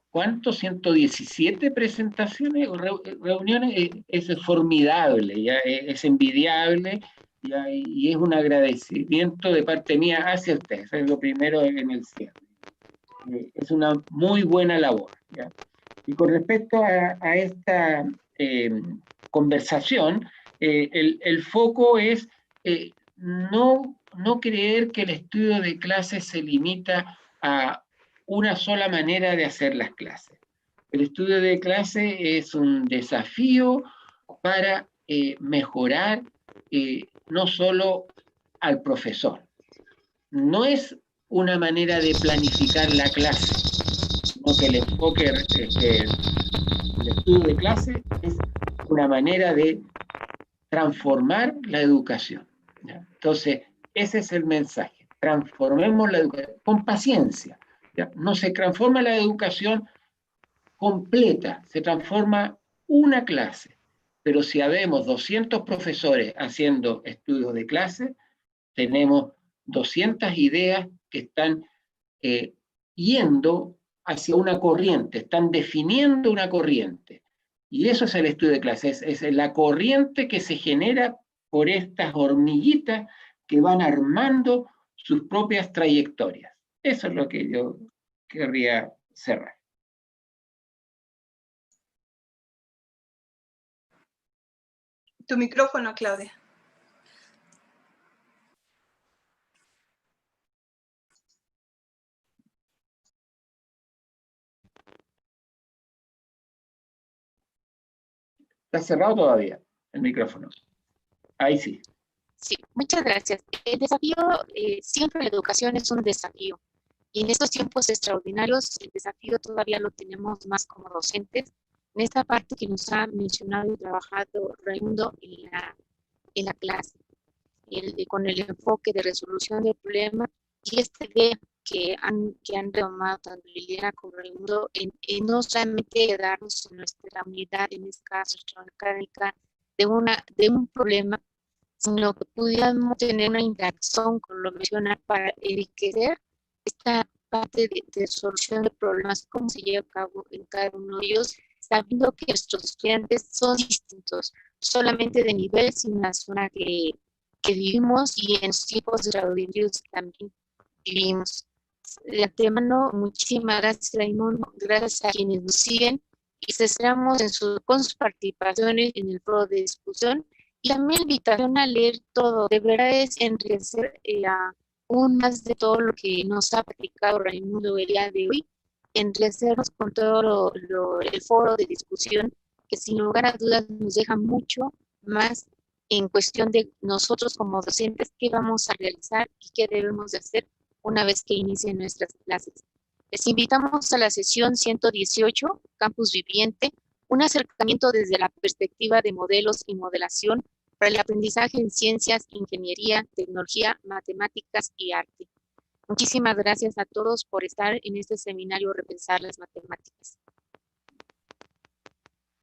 ¿cuántos? 117 presentaciones o reuniones, es formidable, ya es envidiable. Y es un agradecimiento de parte mía hacia ustedes, es lo primero en el cierre. Es una muy buena labor, ¿ya? Y con respecto a esta conversación, el foco es no creer que el estudio de clases se limita a una sola manera de hacer las clases. El estudio de clase es un desafío para mejorar no solo al profesor. No es una manera de planificar la clase, sino que el enfoque el estudio de clase es una manera de transformar la educación, ¿ya? Entonces, ese es el mensaje. Transformemos la educación con paciencia, ¿ya? No se transforma la educación completa, se transforma una clase. Pero si habemos 200 profesores haciendo estudios de clase, tenemos 200 ideas que están yendo hacia una corriente, están definiendo una corriente. Y eso es el estudio de clase, es la corriente que se genera por estas hormiguitas que van armando sus propias trayectorias. Eso es lo que yo querría cerrar. Tu micrófono, Claudia. Está cerrado todavía el micrófono. Ahí sí. Sí, muchas gracias. El desafío, siempre la educación es un desafío. Y en estos tiempos extraordinarios, el desafío todavía lo tenemos más como docentes. En esta parte que nos ha mencionado y trabajado Raimundo en la clase, con el enfoque de resolución del problema y esta idea que han retomado tanto Liliana como Raimundo en no solamente quedarnos en nuestra unidad, en este caso académica, de un problema, sino que pudiéramos tener una interacción con lo mencionado para enriquecer esta parte de solución de problemas, cómo se lleva a cabo en cada uno de ellos, sabiendo que nuestros estudiantes son distintos, solamente de nivel, sino en la zona que vivimos y en los tiempos extraordinarios que también vivimos. De antemano, muchísimas gracias, Raimundo, gracias a quienes nos siguen y cesamos con sus participaciones en el foro de discusión. Y también la invitación a leer todo, de verdad es enriquecer aún más de todo lo que nos ha platicado Raimundo el día de hoy, enriquecernos con todo el foro de discusión, que sin lugar a dudas nos deja mucho más en cuestión de nosotros como docentes, qué vamos a realizar y qué debemos de hacer una vez que inicien nuestras clases. Les invitamos a la sesión 118, Campus Viviente, un acercamiento desde la perspectiva de modelos y modelación para el aprendizaje en ciencias, ingeniería, tecnología, matemáticas y arte. Muchísimas gracias a todos por estar en este seminario Repensar las Matemáticas.